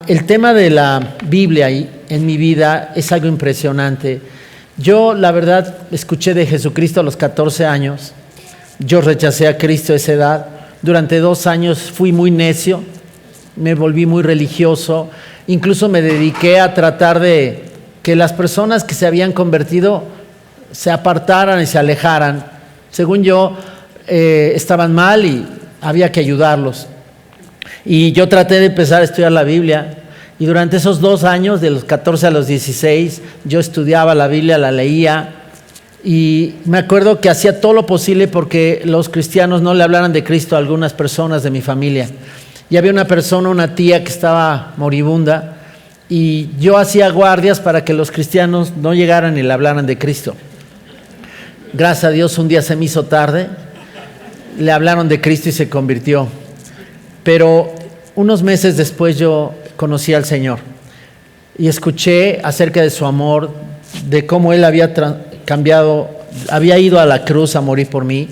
El tema de la Biblia en mi vida es algo impresionante. Yo, la verdad, escuché de Jesucristo a los 14 años. Yo rechacé a Cristo a esa edad. Durante 2 años fui muy necio, me volví muy religioso. Incluso me dediqué a tratar de que las personas que se habían convertido se apartaran y se alejaran. Según yo, estaban mal y había que ayudarlos. Y yo traté de empezar a estudiar la Biblia. Y durante esos 2 años, de los 14 a los 16, yo estudiaba la Biblia, la leía. Y me acuerdo que hacía todo lo posible porque los cristianos no le hablaran de Cristo a algunas personas de mi familia. Y había una persona, una tía que estaba moribunda, y yo hacía guardias para que los cristianos no llegaran y le hablaran de Cristo. Gracias a Dios, un día se me hizo tarde, le hablaron de Cristo y se convirtió. Pero unos meses después yo conocí al Señor y escuché acerca de su amor, de cómo Él había cambiado, había ido a la cruz a morir por mí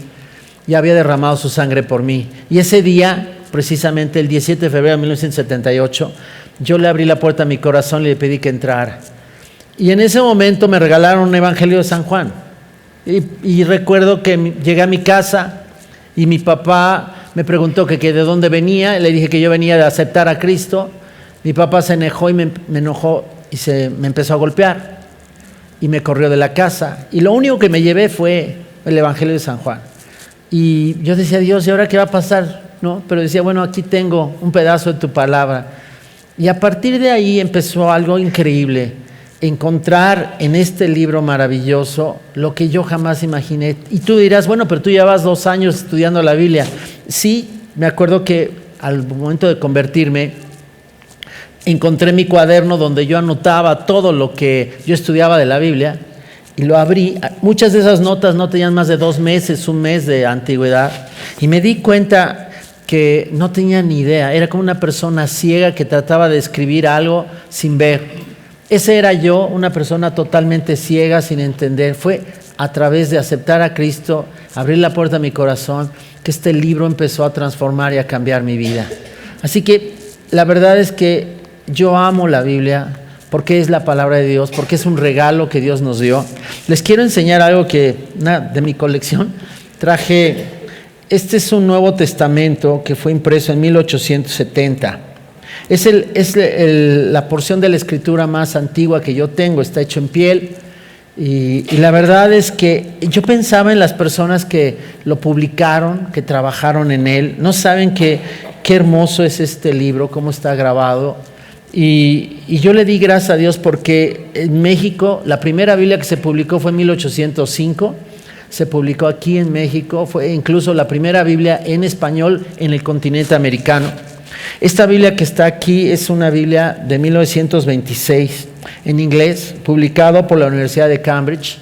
y había derramado su sangre por mí. Y ese día, precisamente el 17 de febrero de 1978, yo le abrí la puerta a mi corazón y le pedí que entrara. Y en ese momento me regalaron un Evangelio de San Juan. Y recuerdo que llegué a mi casa y mi papá me preguntó que de dónde venía. Le dije que yo venía de aceptar a Cristo. Mi papá se enojó y me enojó y me empezó a golpear y me corrió de la casa. Y lo único que me llevé fue el Evangelio de San Juan. Y yo decía, Dios, ¿y ahora qué va a pasar? ¿No? Pero decía, bueno, aquí tengo un pedazo de tu palabra. Y a partir de ahí empezó algo increíble. Encontrar en este libro maravilloso lo que yo jamás imaginé. Y tú dirás, bueno, pero tú llevas 2 años estudiando la Biblia. Sí, me acuerdo que al momento de convertirme, encontré mi cuaderno donde yo anotaba todo lo que yo estudiaba de la Biblia y lo abrí. Muchas de esas notas no tenían más de 2 meses, 1 mes de antigüedad. Y me di cuenta que no tenía ni idea. Era como una persona ciega que trataba de escribir algo sin ver. Ese era yo, una persona totalmente ciega, sin entender. Fue a través de aceptar a Cristo, abrir la puerta a mi corazón, que este libro empezó a transformar y a cambiar mi vida. Así que la verdad es que yo amo la Biblia porque es la palabra de Dios, porque es un regalo que Dios nos dio. Les quiero enseñar algo de mi colección. Traje, este es un Nuevo Testamento que fue impreso en 1870. Es la porción de la escritura más antigua que yo tengo, está hecho en piel. Y la verdad es que yo pensaba en las personas que lo publicaron, que trabajaron en él. No saben qué hermoso es este libro, cómo está grabado. Y yo le di gracias a Dios porque en México, la primera Biblia que se publicó fue en 1805. Se publicó aquí en México, fue incluso la primera Biblia en español en el continente americano. Esta Biblia que está aquí es una Biblia de 1926 en inglés, publicado por la Universidad de Cambridge.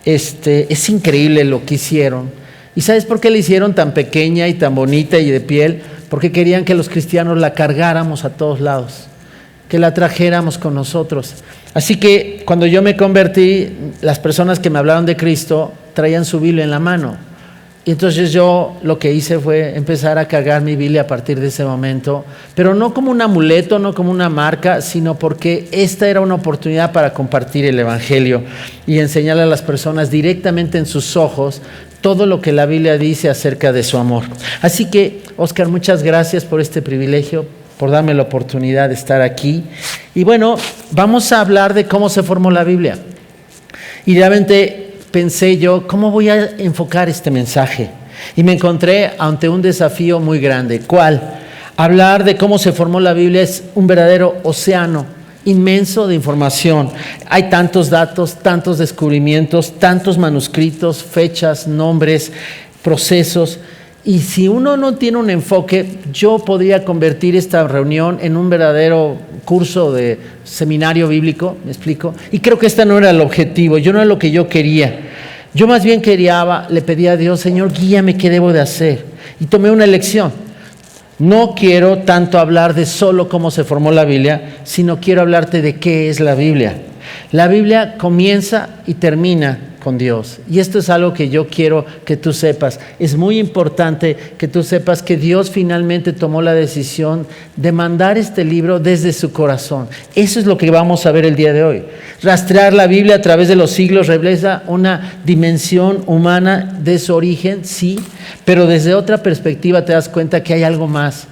Es increíble lo que hicieron. ¿Y sabes por qué la hicieron tan pequeña y tan bonita y de piel? Porque querían que los cristianos la cargáramos a todos lados, que la trajéramos con nosotros. Así que cuando yo me convertí, las personas que me hablaron de Cristo traían su Biblia en la mano. Y entonces yo lo que hice fue empezar a cargar mi Biblia a partir de ese momento, pero no como un amuleto, no como una marca, sino porque esta era una oportunidad para compartir el Evangelio y enseñarle a las personas directamente en sus ojos todo lo que la Biblia dice acerca de su amor. Así que, Oscar, muchas gracias por este privilegio, por darme la oportunidad de estar aquí. Y bueno, vamos a hablar de cómo se formó la Biblia. Y realmente pensé yo, ¿cómo voy a enfocar este mensaje? Y me encontré ante un desafío muy grande. ¿Cuál? Hablar de cómo se formó la Biblia es un verdadero océano inmenso de información. Hay tantos datos, tantos descubrimientos, tantos manuscritos, fechas, nombres, procesos. Y si uno no tiene un enfoque, yo podría convertir esta reunión en un verdadero curso de seminario bíblico, ¿me explico? Y creo que este no era el objetivo, no era lo que yo quería. Yo más bien le pedía a Dios, Señor, guíame, ¿qué debo de hacer? Y tomé una elección. No quiero tanto hablar de solo cómo se formó la Biblia, sino quiero hablarte de qué es la Biblia. La Biblia comienza y termina con Dios. Y esto es algo que yo quiero que tú sepas. Es muy importante que tú sepas que Dios finalmente tomó la decisión de mandar este libro desde su corazón. Eso es lo que vamos a ver el día de hoy. Rastrear la Biblia a través de los siglos revela una dimensión humana de su origen, sí, pero desde otra perspectiva te das cuenta que hay algo más.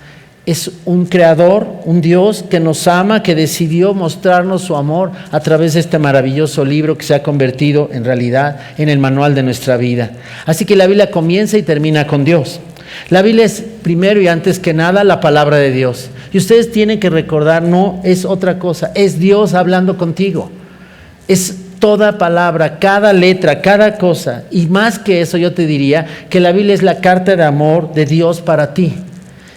Es un creador, un Dios que nos ama, que decidió mostrarnos su amor a través de este maravilloso libro que se ha convertido en realidad en el manual de nuestra vida. Así que la Biblia comienza y termina con Dios. La Biblia es primero y antes que nada la palabra de Dios. Y ustedes tienen que recordar, no es otra cosa, es Dios hablando contigo. Es toda palabra, cada letra, cada cosa. Y más que eso yo te diría que la Biblia es la carta de amor de Dios para ti.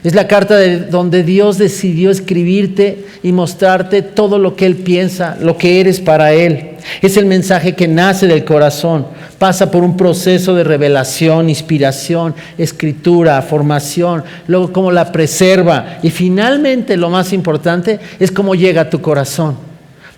Es la carta donde Dios decidió escribirte y mostrarte todo lo que Él piensa, lo que eres para Él. Es el mensaje que nace del corazón, pasa por un proceso de revelación, inspiración, escritura, formación, luego cómo la preserva y finalmente lo más importante es cómo llega a tu corazón.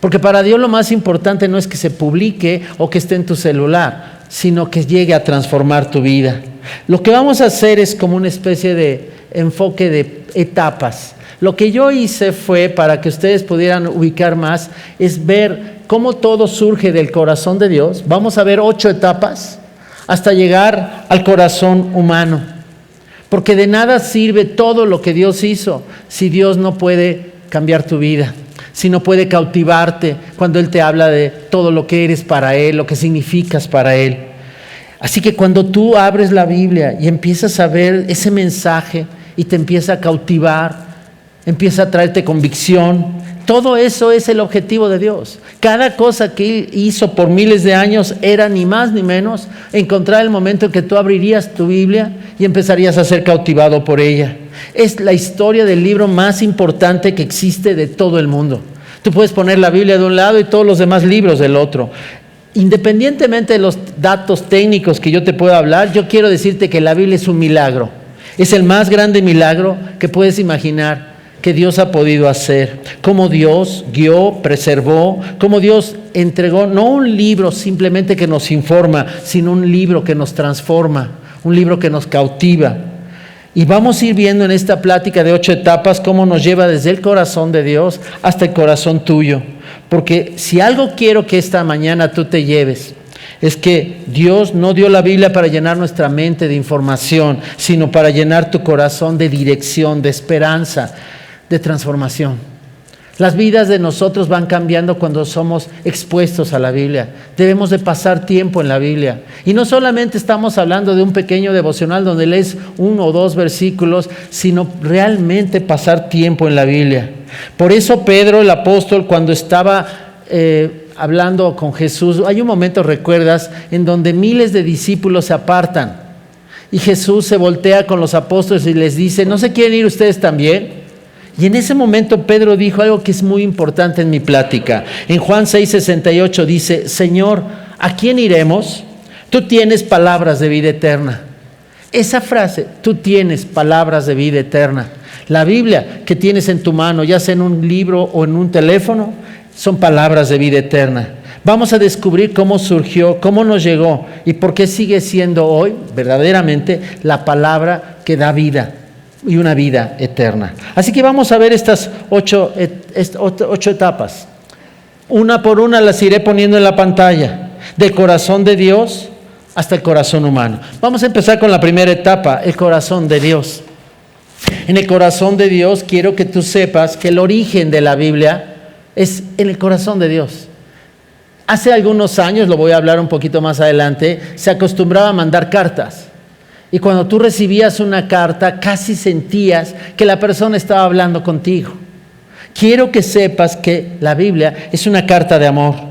Porque para Dios lo más importante no es que se publique o que esté en tu celular, sino que llegue a transformar tu vida. Lo que vamos a hacer es como una especie de enfoque de etapas. Lo que yo hice fue, para que ustedes pudieran ubicar más, es ver cómo todo surge del corazón de Dios. Vamos a ver 8 etapas hasta llegar al corazón humano. Porque de nada sirve todo lo que Dios hizo si Dios no puede cambiar tu vida, si no puede cautivarte cuando Él te habla de todo lo que eres para Él, lo que significas para Él. Así que cuando tú abres la Biblia y empiezas a ver ese mensaje y te empieza a cautivar, empieza a traerte convicción, todo eso es el objetivo de Dios. Cada cosa que Él hizo por miles de años era ni más ni menos encontrar el momento en que tú abrirías tu Biblia y empezarías a ser cautivado por ella. Es la historia del libro más importante que existe de todo el mundo. Tú puedes poner la Biblia de un lado y todos los demás libros del otro. Independientemente de los datos técnicos que yo te pueda hablar, yo quiero decirte que la Biblia es un milagro. Es el más grande milagro que puedes imaginar que Dios ha podido hacer. Cómo Dios guió, preservó, cómo Dios entregó no un libro simplemente que nos informa, sino un libro que nos transforma, un libro que nos cautiva. Y vamos a ir viendo en esta plática de 8 etapas cómo nos lleva desde el corazón de Dios hasta el corazón tuyo. Porque si algo quiero que esta mañana tú te lleves, es que Dios no dio la Biblia para llenar nuestra mente de información, sino para llenar tu corazón de dirección, de esperanza, de transformación. Las vidas de nosotros van cambiando cuando somos expuestos a la Biblia. Debemos de pasar tiempo en la Biblia. Y no solamente estamos hablando de un pequeño devocional donde lees 1 o 2 versículos, sino realmente pasar tiempo en la Biblia. Por eso Pedro, el apóstol, cuando estaba hablando con Jesús, hay un momento, recuerdas, en donde miles de discípulos se apartan. Y Jesús se voltea con los apóstoles y les dice, ¿no se quieren ir ustedes también? Y en ese momento Pedro dijo algo que es muy importante en mi plática. En Juan 6:68 dice, Señor, ¿a quién iremos? Tú tienes palabras de vida eterna. Esa frase, tú tienes palabras de vida eterna. La Biblia que tienes en tu mano, ya sea en un libro o en un teléfono, son palabras de vida eterna. Vamos a descubrir cómo surgió, cómo nos llegó y por qué sigue siendo hoy verdaderamente la palabra que da vida y una vida eterna. Así que vamos a ver estas 8 etapas. Una por una las iré poniendo en la pantalla. Del corazón de Dios hasta el corazón humano. Vamos a empezar con la primera etapa, el corazón de Dios. En el corazón de Dios quiero que tú sepas que el origen de la Biblia es en el corazón de Dios. Hace algunos años, lo voy a hablar un poquito más adelante, se acostumbraba a mandar cartas. Y cuando tú recibías una carta, casi sentías que la persona estaba hablando contigo. Quiero que sepas que la Biblia es una carta de amor.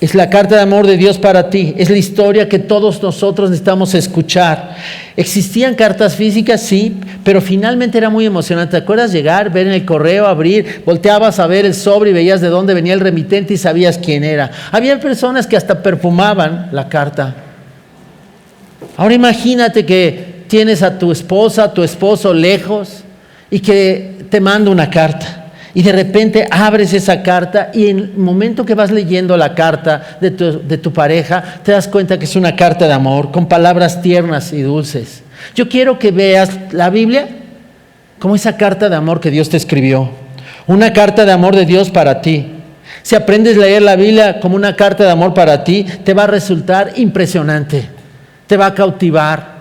Es la carta de amor de Dios para ti. Es la historia que todos nosotros necesitamos escuchar. ¿Existían cartas físicas? Sí, pero finalmente era muy emocionante. ¿Te acuerdas llegar, ver en el correo, abrir, volteabas a ver el sobre y veías de dónde venía el remitente y sabías quién era? Había personas que hasta perfumaban la carta. Ahora imagínate que tienes a tu esposa, a tu esposo lejos y que te manda una carta. Y de repente abres esa carta y en el momento que vas leyendo la carta de tu pareja, te das cuenta que es una carta de amor, con palabras tiernas y dulces. Yo quiero que veas la Biblia como esa carta de amor que Dios te escribió. Una carta de amor de Dios para ti. Si aprendes a leer la Biblia como una carta de amor para ti, te va a resultar impresionante. Te va a cautivar.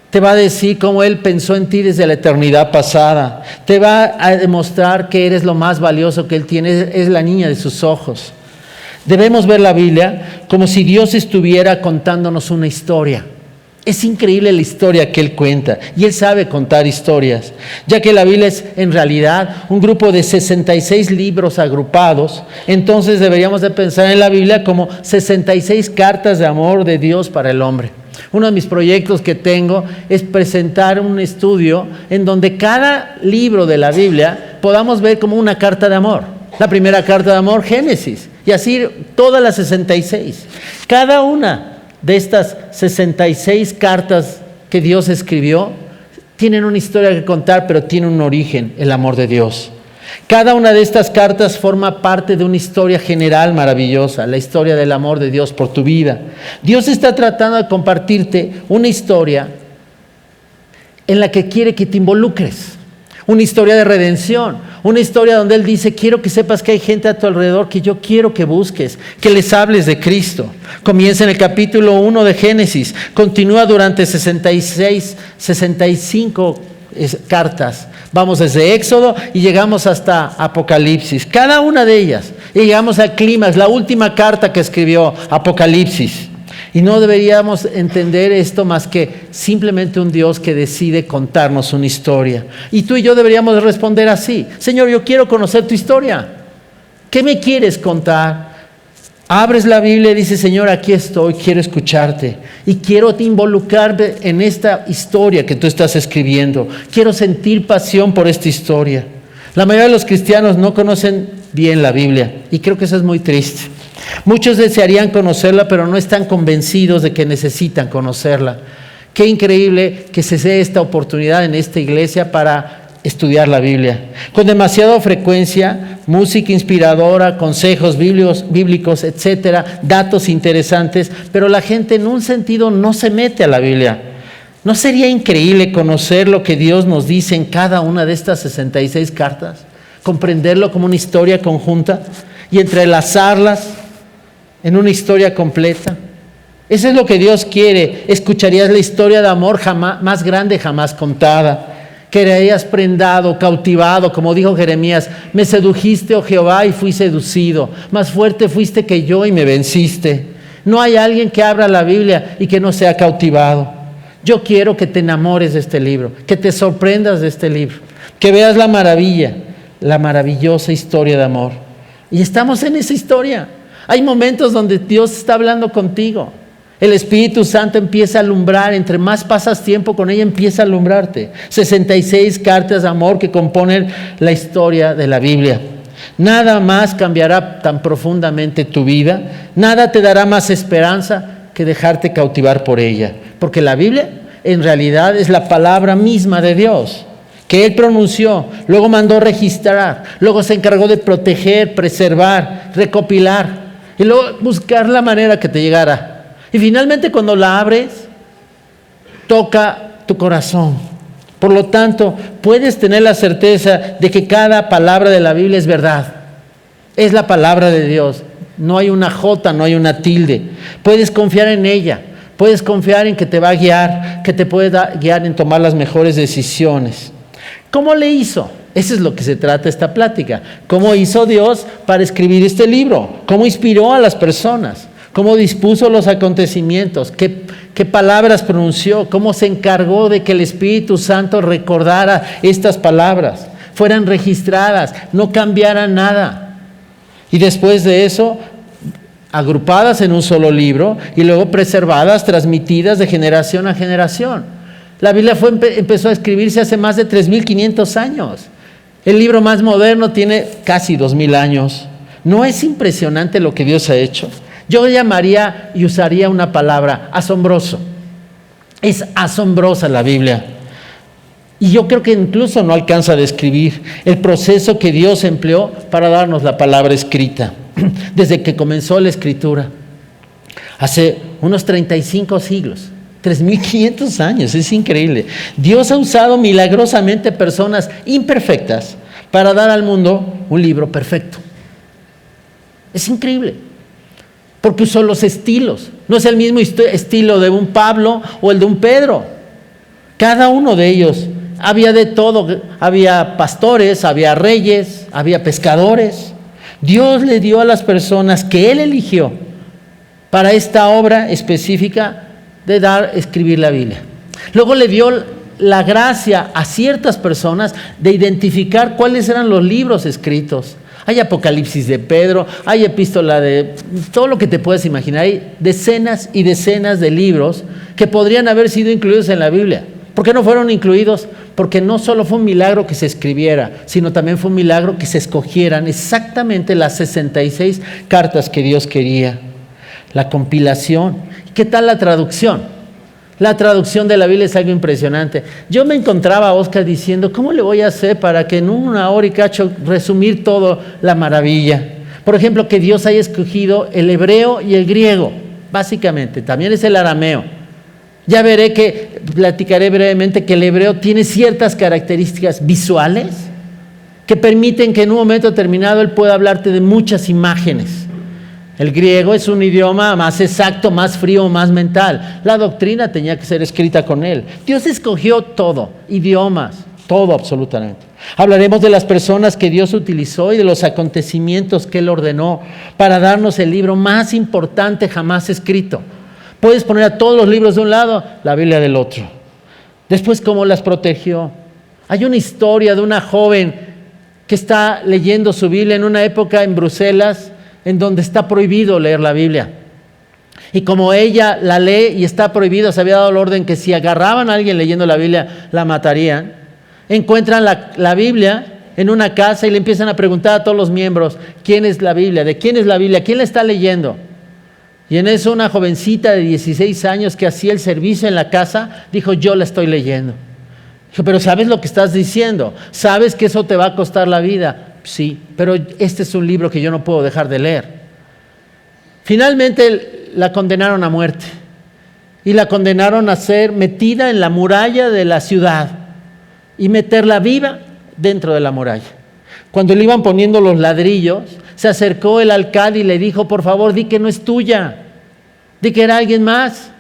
Te va a decir cómo Él pensó en ti desde la eternidad pasada. Te va a demostrar que eres lo más valioso que Él tiene, es la niña de sus ojos. Debemos ver la Biblia como si Dios estuviera contándonos una historia. Es increíble la historia que Él cuenta y Él sabe contar historias, ya que la Biblia es en realidad un grupo de 66 libros agrupados. Entonces deberíamos de pensar en la Biblia como 66 cartas de amor de Dios para el hombre. Uno de mis proyectos que tengo es presentar un estudio en donde cada libro de la Biblia podamos ver como una carta de amor. La primera carta de amor, Génesis, y así todas las 66. Cada una de estas 66 cartas que Dios escribió tienen una historia que contar, pero tiene un origen, el amor de Dios. Cada una de estas cartas forma parte de una historia general maravillosa, la historia del amor de Dios por tu vida. Dios está tratando de compartirte una historia en la que quiere que te involucres, una historia de redención, una historia donde Él dice, quiero que sepas que hay gente a tu alrededor que yo quiero que busques, que les hables de Cristo. Comienza en el capítulo 1 de Génesis, continúa durante 65 cartas. Vamos desde Éxodo y llegamos hasta Apocalipsis, cada una de ellas. Y llegamos al clímax, la última carta que escribió, Apocalipsis. Y no deberíamos entender esto más que simplemente un Dios que decide contarnos una historia. Y tú y yo deberíamos responder así: Señor, yo quiero conocer tu historia. ¿Qué me quieres contar? Abres la Biblia y dices, Señor, aquí estoy, quiero escucharte. Y quiero involucrarme en esta historia que tú estás escribiendo. Quiero sentir pasión por esta historia. La mayoría de los cristianos no conocen bien la Biblia y creo que eso es muy triste. Muchos desearían conocerla, pero no están convencidos de que necesitan conocerla. Qué increíble que se dé esta oportunidad en esta iglesia para estudiar la Biblia. Con demasiada frecuencia, música inspiradora, consejos bíblicos, etcétera, datos interesantes, pero la gente en un sentido no se mete a la Biblia. ¿No sería increíble conocer lo que Dios nos dice en cada una de estas 66 cartas? Comprenderlo como una historia conjunta y entrelazarlas en una historia completa. Eso es lo que Dios quiere. Escucharías la historia de amor más grande jamás contada. Quedarías prendado, cautivado, como dijo Jeremías: me sedujiste, oh Jehová, y fui seducido. Más fuerte fuiste que yo y me venciste. No hay alguien que abra la Biblia y que no sea cautivado. Yo quiero que te enamores de este libro, que te sorprendas de este libro, que veas la maravilla, la maravillosa historia de amor. Y estamos en esa historia. Hay momentos donde Dios está hablando contigo. El Espíritu Santo empieza a alumbrar, entre más pasas tiempo con ella, empieza a alumbrarte. 66 cartas de amor que componen la historia de la Biblia. Nada más cambiará tan profundamente tu vida, nada te dará más esperanza que dejarte cautivar por ella. Porque la Biblia en realidad es la palabra misma de Dios, que Él pronunció, luego mandó registrar, luego se encargó de proteger, preservar, recopilar, y luego buscar la manera que te llegara. Y finalmente cuando la abres, toca tu corazón. Por lo tanto, puedes tener la certeza de que cada palabra de la Biblia es verdad. Es la palabra de Dios. No hay una jota, no hay una tilde. Puedes confiar en ella. Puedes confiar en que te va a guiar, que te puede guiar en tomar las mejores decisiones. ¿Cómo le hizo? Eso es lo que se trata esta plática. ¿Cómo hizo Dios para escribir este libro? ¿Cómo inspiró a las personas? ¿Cómo dispuso los acontecimientos? ¿Qué palabras pronunció? ¿Cómo se encargó de que el Espíritu Santo recordara estas palabras? Fueran registradas, no cambiara nada. Y después de eso, agrupadas en un solo libro y luego preservadas, transmitidas de generación a generación. La Biblia empezó a escribirse hace más de 3,500 años. El libro más moderno tiene casi 2,000 años. ¿No es impresionante lo que Dios ha hecho? Yo llamaría y usaría una palabra: asombroso. Es asombrosa la Biblia. Y yo creo que incluso no alcanza a describir el proceso que Dios empleó para darnos la palabra escrita, desde que comenzó la escritura, hace unos 35 siglos, 3.500 años, es increíble. Dios ha usado milagrosamente personas imperfectas para dar al mundo un libro perfecto. Es increíble, porque usó los estilos. No es el mismo estilo de un Pablo o el de un Pedro. Cada uno de ellos, había de todo. Había pastores, había reyes, había pescadores. Dios le dio a las personas que Él eligió para esta obra específica de escribir la Biblia. Luego le dio la gracia a ciertas personas de identificar cuáles eran los libros escritos. Hay Apocalipsis de Pedro, hay epístola de todo lo que te puedes imaginar. Hay decenas y decenas de libros que podrían haber sido incluidos en la Biblia. ¿Por qué no fueron incluidos? Porque no solo fue un milagro que se escribiera, sino también fue un milagro que se escogieran exactamente las 66 cartas que Dios quería. La compilación. ¿Qué tal la traducción? La traducción de la Biblia es algo impresionante. Yo me encontraba a Oscar diciendo, ¿cómo le voy a hacer para que en 1 hora y cacho resumir todo la maravilla? Por ejemplo, que Dios haya escogido el hebreo y el griego, básicamente. También es el arameo. Ya veré que, platicaré brevemente que el hebreo tiene ciertas características visuales que permiten que en un momento determinado él pueda hablarte de muchas imágenes. El griego es un idioma más exacto, más frío, más mental. La doctrina tenía que ser escrita con él. Dios escogió todo, idiomas, todo absolutamente. Hablaremos de las personas que Dios utilizó y de los acontecimientos que Él ordenó para darnos el libro más importante jamás escrito. Puedes poner a todos los libros de un lado, la Biblia del otro. Después, cómo las protegió. Hay una historia de una joven que está leyendo su Biblia en una época en Bruselas en donde está prohibido leer la Biblia. Y como ella la lee y está prohibido, se había dado el orden que si agarraban a alguien leyendo la Biblia, la matarían. Encuentran la Biblia en una casa y le empiezan a preguntar a todos los miembros, ¿quién es la Biblia? ¿De quién es la Biblia? ¿Quién la está leyendo? Y en eso una jovencita de 16 años que hacía el servicio en la casa, dijo, yo la estoy leyendo. Dijo, pero ¿sabes lo que estás diciendo? ¿Sabes que eso te va a costar la vida? Sí, pero este es un libro que yo no puedo dejar de leer. Finalmente la condenaron a muerte y la condenaron a ser metida en la muralla de la ciudad y meterla viva dentro de la muralla. Cuando le iban poniendo los ladrillos, se acercó el alcalde y le dijo, por favor, di que no es tuya, di que era alguien más.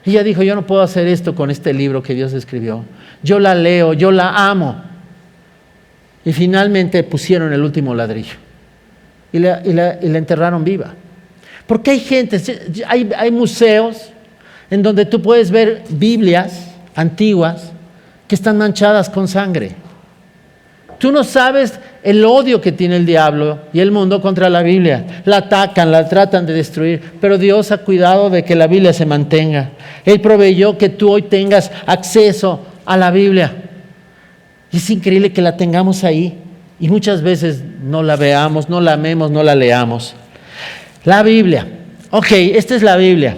Y ella dijo, yo no puedo hacer esto con este libro que Dios escribió. Yo la leo, yo la amo. Y finalmente pusieron el último ladrillo y la enterraron viva. Porque hay gente, hay museos en donde tú puedes ver Biblias antiguas que están manchadas con sangre. Tú no sabes el odio que tiene el diablo y el mundo contra la Biblia. La atacan, la tratan de destruir, pero Dios ha cuidado de que la Biblia se mantenga. Él proveyó que tú hoy tengas acceso a la Biblia. Y es increíble que la tengamos ahí y muchas veces no la veamos, no la amemos, no la leamos. La Biblia. Ok, esta es la Biblia.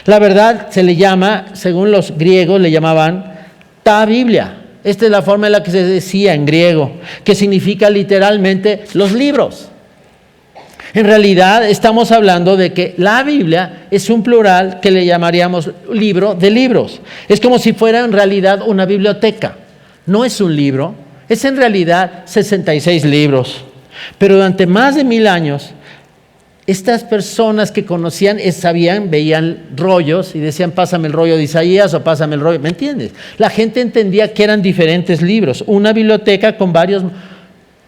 La verdad se le llama, según los griegos le llamaban ta Biblia. Esta es la forma en la que se decía en griego, que significa literalmente los libros. En realidad estamos hablando de que la Biblia es un plural que le llamaríamos libro de libros. Es como si fuera en realidad una biblioteca. No es un libro, es en realidad 66 libros. Pero durante más de 1000 años, estas personas que conocían, sabían, veían rollos y decían, pásame el rollo de Isaías o pásame el rollo, ¿me entiendes? La gente entendía que eran diferentes libros, una biblioteca con varios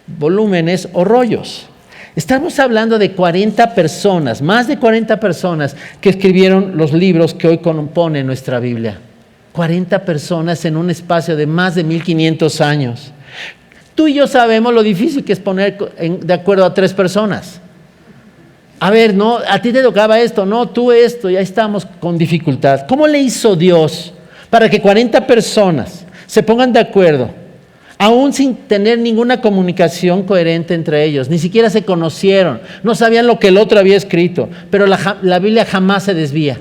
volúmenes o rollos. Estamos hablando de 40 personas, más de 40 personas que escribieron los libros que hoy componen nuestra Biblia. 40 personas en un espacio de más de 1500 años. Tú y yo sabemos lo difícil que es poner de acuerdo a 3 personas. A ver, no, a ti te tocaba esto, no, tú esto, ya estamos con dificultad. ¿Cómo le hizo Dios para que 40 personas se pongan de acuerdo, aún sin tener ninguna comunicación coherente entre ellos? Ni siquiera se conocieron, no sabían lo que el otro había escrito, pero la Biblia jamás se desvía.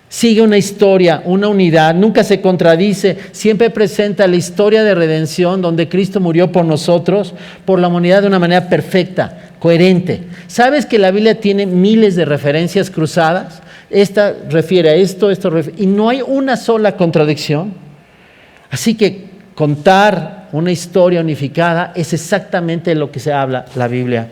Sigue una historia, una unidad, nunca se contradice, siempre presenta la historia de redención donde Cristo murió por nosotros, por la humanidad de una manera perfecta, coherente. ¿Sabes que la Biblia tiene miles de referencias cruzadas? Esta refiere a esto, y no hay una sola contradicción. Así que contar una historia unificada es exactamente lo que se habla la Biblia.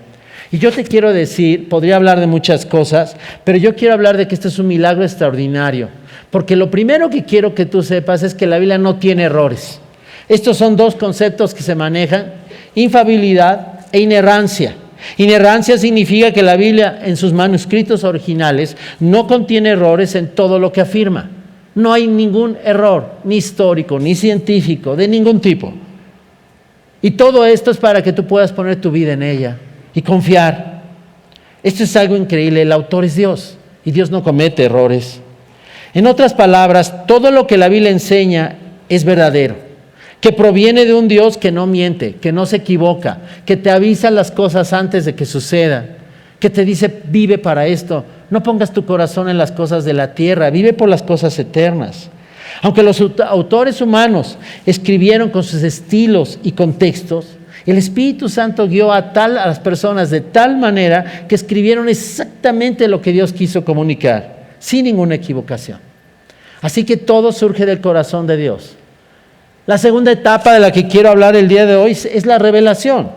Y yo te quiero decir, podría hablar de muchas cosas, pero yo quiero hablar de que esto es un milagro extraordinario. Porque lo primero que quiero que tú sepas es que la Biblia no tiene errores. Estos son dos conceptos que se manejan: infalibilidad e inerrancia. Inerrancia significa que la Biblia en sus manuscritos originales no contiene errores en todo lo que afirma. No hay ningún error, ni histórico, ni científico, de ningún tipo. Y todo esto es para que tú puedas poner tu vida en ella y confiar. Esto es algo increíble. El autor es Dios y Dios no comete errores. En otras palabras, todo lo que la Biblia enseña es verdadero, que proviene de un Dios que no miente, que no se equivoca, que te avisa las cosas antes de que sucedan, que te dice: vive para esto, no pongas tu corazón en las cosas de la tierra, vive por las cosas eternas. Aunque los autores humanos escribieron con sus estilos y contextos, el Espíritu Santo guió a las personas de tal manera que escribieron exactamente lo que Dios quiso comunicar, sin ninguna equivocación. Así que todo surge del corazón de Dios. La segunda etapa de la que quiero hablar el día de hoy es la revelación.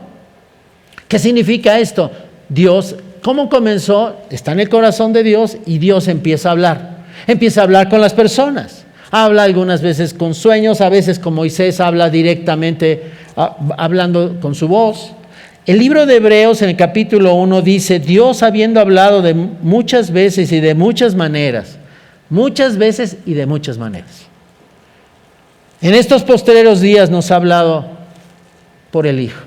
¿Qué significa esto? Dios, ¿cómo comenzó? Está en el corazón de Dios y Dios empieza a hablar. Empieza a hablar con las personas. Habla algunas veces con sueños, a veces con Moisés habla directamente, hablando con su voz. El libro de Hebreos en el capítulo 1 dice: Dios, habiendo hablado de muchas veces y de muchas maneras, muchas veces y de muchas maneras, en estos postreros días nos ha hablado por el Hijo.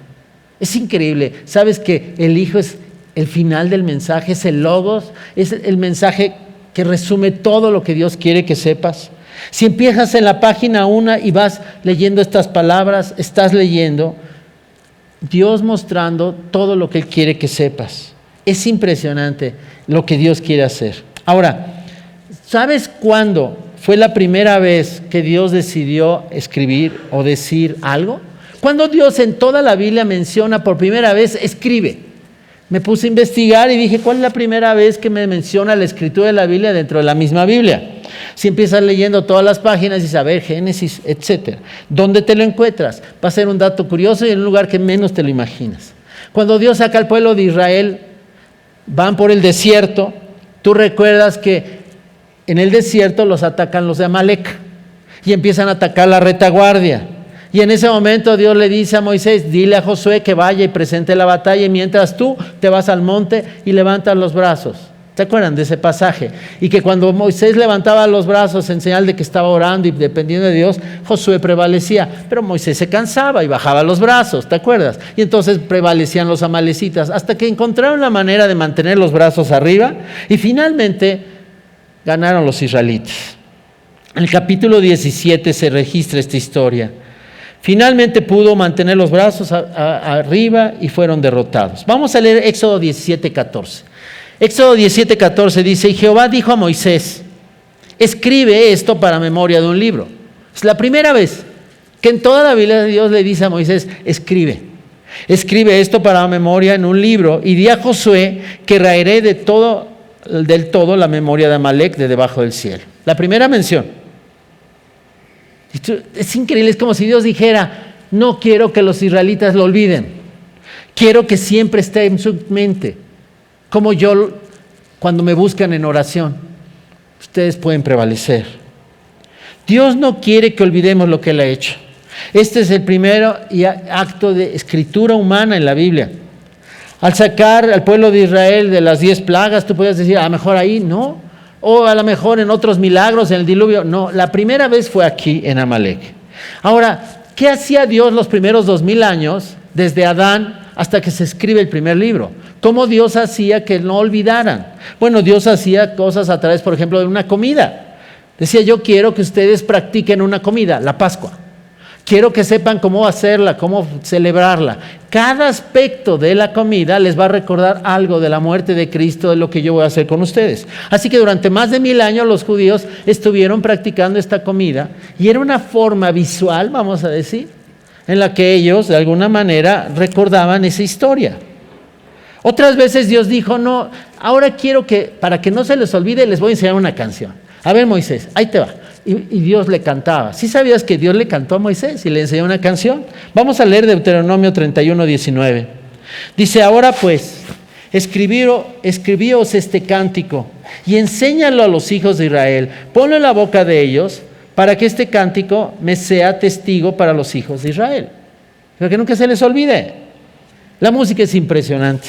Es increíble. ¿Sabes que el Hijo es el final del mensaje? Es el logos, es el mensaje que resume todo lo que Dios quiere que sepas. Si empiezas en la página 1 y vas leyendo estas palabras, estás leyendo Dios mostrando todo lo que Él quiere que sepas. Es impresionante lo que Dios quiere hacer. Ahora, ¿sabes cuándo fue la primera vez que Dios decidió escribir o decir algo? Cuando Dios en toda la Biblia menciona por primera vez escribe. Me puse a investigar y dije: ¿cuál es la primera vez que me menciona la escritura de la Biblia dentro de la misma Biblia? Si empiezas leyendo todas las páginas y dices: a ver, Génesis, etcétera. ¿Dónde te lo encuentras? Va a ser un dato curioso y en un lugar que menos te lo imaginas. Cuando Dios saca al pueblo de Israel, van por el desierto. Tú recuerdas que en el desierto los atacan los de Amalek y empiezan a atacar la retaguardia. Y en ese momento Dios le dice a Moisés: dile a Josué que vaya y presente la batalla, y mientras tú te vas al monte y levantas los brazos. ¿Se acuerdan de ese pasaje? Y que cuando Moisés levantaba los brazos en señal de que estaba orando y dependiendo de Dios, Josué prevalecía. Pero Moisés se cansaba y bajaba los brazos, ¿te acuerdas? Y entonces prevalecían los amalecitas hasta que encontraron la manera de mantener los brazos arriba y finalmente ganaron los israelitas. En el capítulo 17 se registra esta historia. Finalmente pudo mantener los brazos arriba y fueron derrotados. Vamos a leer Éxodo 17:14. Éxodo 17:14 dice: y Jehová dijo a Moisés: escribe esto para memoria de un libro. Es la primera vez que en toda la Biblia Dios le dice a Moisés: escribe esto para memoria en un libro, y di a Josué que raeré del todo la memoria de Amalek de debajo del cielo. La primera mención. Es increíble, es como si Dios dijera: no quiero que los israelitas lo olviden, quiero que siempre esté en su mente. Como yo, cuando me buscan en oración, ustedes pueden prevalecer. Dios no quiere que olvidemos lo que Él ha hecho. Este es el primer acto de escritura humana en la Biblia. Al sacar al pueblo de Israel de las 10 plagas, tú puedes decir: a lo mejor ahí, no. O a lo mejor en otros milagros, en el diluvio. No, la primera vez fue aquí en Amalek. Ahora, ¿qué hacía Dios los primeros 2000 años, desde Adán hasta que se escribe el primer libro? ¿Cómo Dios hacía que no olvidaran? Bueno, Dios hacía cosas a través, por ejemplo, de una comida. Decía: yo quiero que ustedes practiquen una comida, la Pascua. Quiero que sepan cómo hacerla, cómo celebrarla. Cada aspecto de la comida les va a recordar algo de la muerte de Cristo, de lo que yo voy a hacer con ustedes. Así que durante más de 1000 años los judíos estuvieron practicando esta comida y era una forma visual, vamos a decir, en la que ellos de alguna manera recordaban esa historia. Otras veces Dios dijo, no, ahora quiero que, para que no se les olvide, les voy a enseñar una canción. A ver, Moisés, ahí te va. Y Dios le cantaba. ¿Sí sabías que Dios le cantó a Moisés y le enseñó una canción? Vamos a leer Deuteronomio 31:19. Dice, ahora pues, escribíos este cántico y enséñalo a los hijos de Israel. Ponlo en la boca de ellos para que este cántico me sea testigo para los hijos de Israel. Pero que nunca se les olvide. La música es impresionante.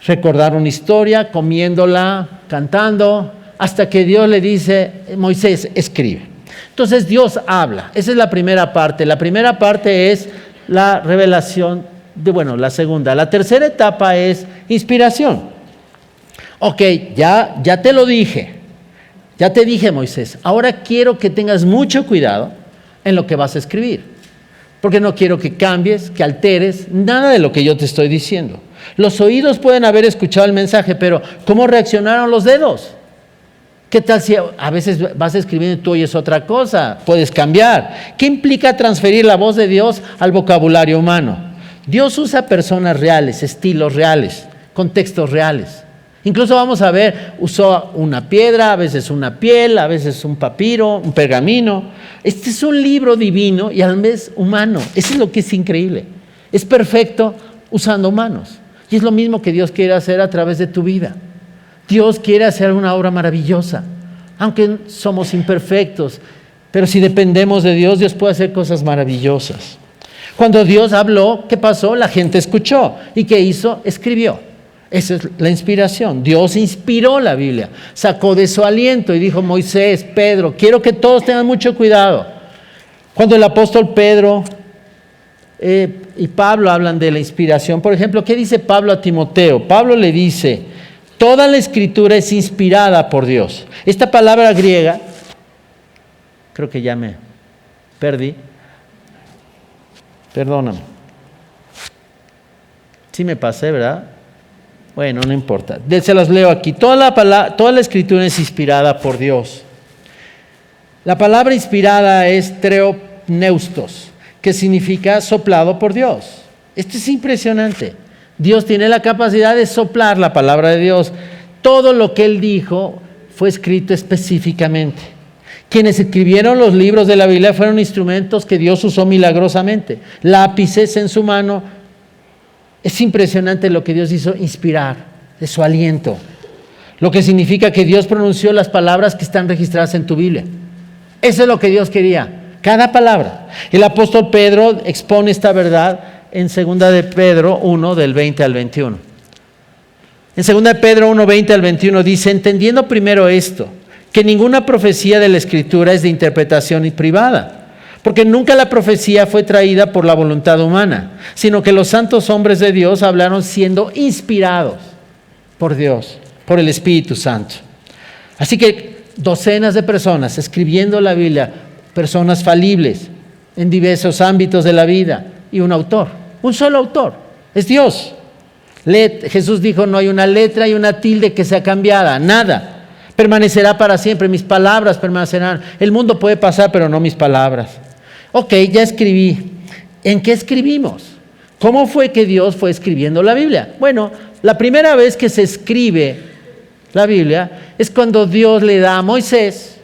Recordar una historia, comiéndola, cantando, hasta que Dios le dice, Moisés, escribe. Entonces Dios habla. Esa es la primera parte. La primera parte es la revelación, la segunda. La tercera etapa es inspiración. Ok, ya te lo dije. Ya te dije, Moisés. Ahora quiero que tengas mucho cuidado en lo que vas a escribir. Porque no quiero que cambies, que alteres nada de lo que yo te estoy diciendo. Los oídos pueden haber escuchado el mensaje, pero ¿cómo reaccionaron los dedos? ¿Qué tal si a veces vas escribiendo y tú oyes otra cosa? Puedes cambiar. ¿Qué implica transferir la voz de Dios al vocabulario humano? Dios usa personas reales, estilos reales, contextos reales. Incluso vamos a ver, usó una piedra, a veces una piel, a veces un papiro, un pergamino. Este es un libro divino y a la vez humano. Eso es lo que es increíble. Es perfecto usando humanos. Y es lo mismo que Dios quiere hacer a través de tu vida. Dios quiere hacer una obra maravillosa, aunque somos imperfectos, pero si dependemos de Dios, Dios puede hacer cosas maravillosas. Cuando Dios habló, ¿qué pasó? La gente escuchó. ¿Y qué hizo? Escribió. Esa es la inspiración. Dios inspiró la Biblia, sacó de su aliento y dijo, Moisés, Pedro, quiero que todos tengan mucho cuidado. Cuando el apóstol Pedro y Pablo hablan de la inspiración, por ejemplo, ¿qué dice Pablo a Timoteo? Pablo le dice, toda la escritura es inspirada por Dios. Esta palabra griega, creo que ya me perdí. Perdóname. Sí me pasé, ¿verdad? Bueno, no importa. Se los leo aquí. Toda la escritura es inspirada por Dios. La palabra inspirada es theopneustos, que significa soplado por Dios. Esto es impresionante. Dios tiene la capacidad de soplar la palabra de Dios. Todo lo que Él dijo fue escrito específicamente. Quienes escribieron los libros de la Biblia fueron instrumentos que Dios usó milagrosamente. Lápices en su mano. Es impresionante lo que Dios hizo inspirar de su aliento. Lo que significa que Dios pronunció las palabras que están registradas en tu Biblia. Eso es lo que Dios quería. Cada palabra. El apóstol Pedro expone esta verdad en 2 de Pedro 1, del 20 al 21. En 2 de Pedro 1, 20 al 21 dice, entendiendo primero esto, que ninguna profecía de la Escritura es de interpretación privada, porque nunca la profecía fue traída por la voluntad humana, sino que los santos hombres de Dios hablaron siendo inspirados por Dios, por el Espíritu Santo. Así que docenas de personas escribiendo la Biblia, personas falibles en diversos ámbitos de la vida y un autor, un solo autor, es Dios. Jesús dijo, no hay una letra y una tilde que sea cambiada, nada. Permanecerá para siempre, mis palabras permanecerán. El mundo puede pasar, pero no mis palabras. Ok, ya escribí. ¿En qué escribimos? ¿Cómo fue que Dios fue escribiendo la Biblia? Bueno, la primera vez que se escribe la Biblia es cuando Dios le da a Moisés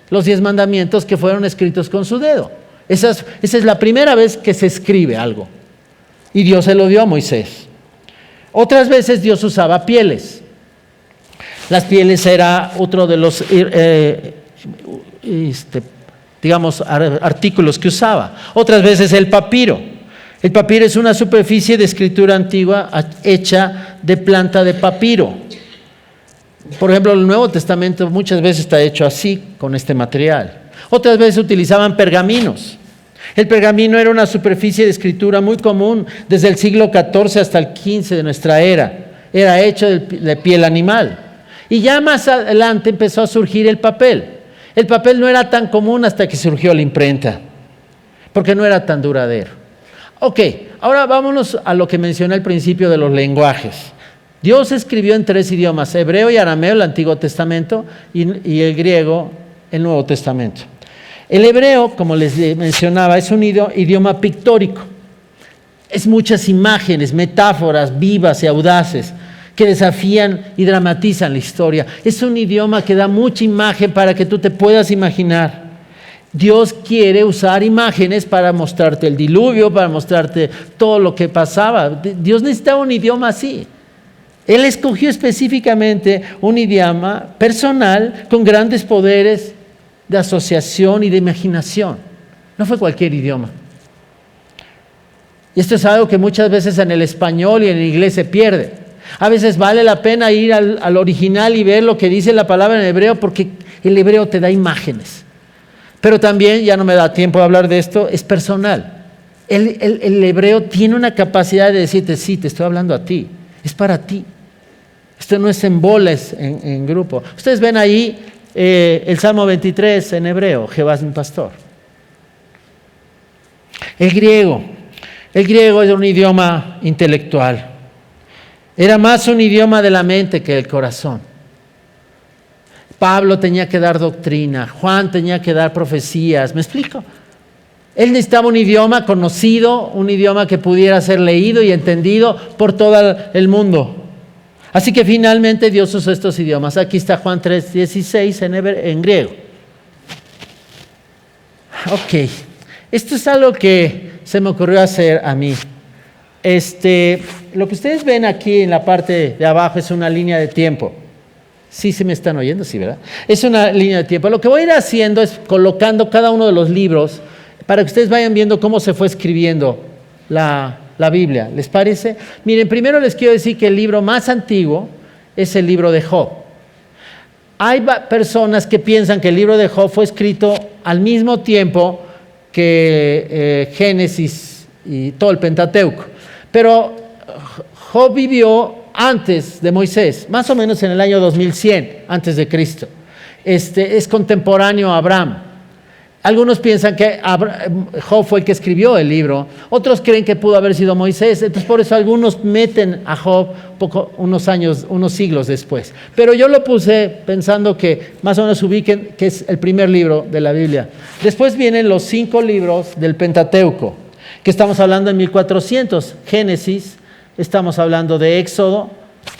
los 10 mandamientos que fueron escritos con su dedo. Esa es la primera vez que se escribe algo. Y Dios se lo dio a Moisés. Otras veces Dios usaba pieles. Las pieles era otro de los artículos que usaba. Otras veces el papiro. El papiro es una superficie de escritura antigua hecha de planta de papiro. Por ejemplo, el Nuevo Testamento muchas veces está hecho así, con este material. Otras veces utilizaban pergaminos. El pergamino era una superficie de escritura muy común desde el siglo XIV hasta el XV de nuestra era. Era hecho de piel animal. Y ya más adelante empezó a surgir el papel. El papel no era tan común hasta que surgió la imprenta. porque no era tan duradero. Ok, ahora vámonos a lo que mencioné al principio de los lenguajes. Dios escribió en 3 idiomas, hebreo y arameo, el Antiguo Testamento, y el griego, el Nuevo Testamento. El hebreo, como les mencionaba, es un idioma pictórico. Es muchas imágenes, metáforas vivas y audaces que desafían y dramatizan la historia. Es un idioma que da mucha imagen para que tú te puedas imaginar. Dios quiere usar imágenes para mostrarte el diluvio, para mostrarte todo lo que pasaba. Dios necesitaba un idioma así. Él escogió específicamente un idioma personal con grandes poderes de asociación y de imaginación. No fue cualquier idioma. Y esto es algo que muchas veces en el español y en el inglés se pierde. A veces vale la pena ir al original y ver lo que dice la palabra en hebreo, porque el hebreo te da imágenes. Pero también, ya no me da tiempo de hablar de esto, es personal. El hebreo tiene una capacidad de decirte, sí, te estoy hablando a ti, es para ti. Esto no es en bolas, en grupo. Ustedes ven ahí el Salmo 23 en hebreo, Jehová es mi pastor. El griego es un idioma intelectual. Era más un idioma de la mente que del corazón. Pablo tenía que dar doctrina, Juan tenía que dar profecías, ¿me explico? Él necesitaba un idioma conocido, un idioma que pudiera ser leído y entendido por todo el mundo. Así que finalmente Dios usó estos idiomas. Aquí está Juan 3:16 en griego. Ok, esto es algo que se me ocurrió hacer a mí. Lo que ustedes ven aquí en la parte de abajo es una línea de tiempo. Sí, se me están oyendo, sí, ¿verdad? Es una línea de tiempo. Lo que voy a ir haciendo es colocando cada uno de los libros para que ustedes vayan viendo cómo se fue escribiendo la Biblia. ¿Les parece? Miren, primero les quiero decir que el libro más antiguo es el libro de Job. Hay personas que piensan que el libro de Job fue escrito al mismo tiempo que Génesis y todo el Pentateuco. Pero Job vivió antes de Moisés, más o menos en el año 2100 antes de Cristo. Es contemporáneo a Abraham. Algunos piensan que Job fue el que escribió el libro, otros creen que pudo haber sido Moisés, entonces por eso algunos meten a Job unos siglos después. Pero yo lo puse pensando que más o menos ubiquen que es el primer libro de la Biblia. Después vienen los 5 libros del Pentateuco, que estamos hablando en 1400, Génesis, estamos hablando de Éxodo,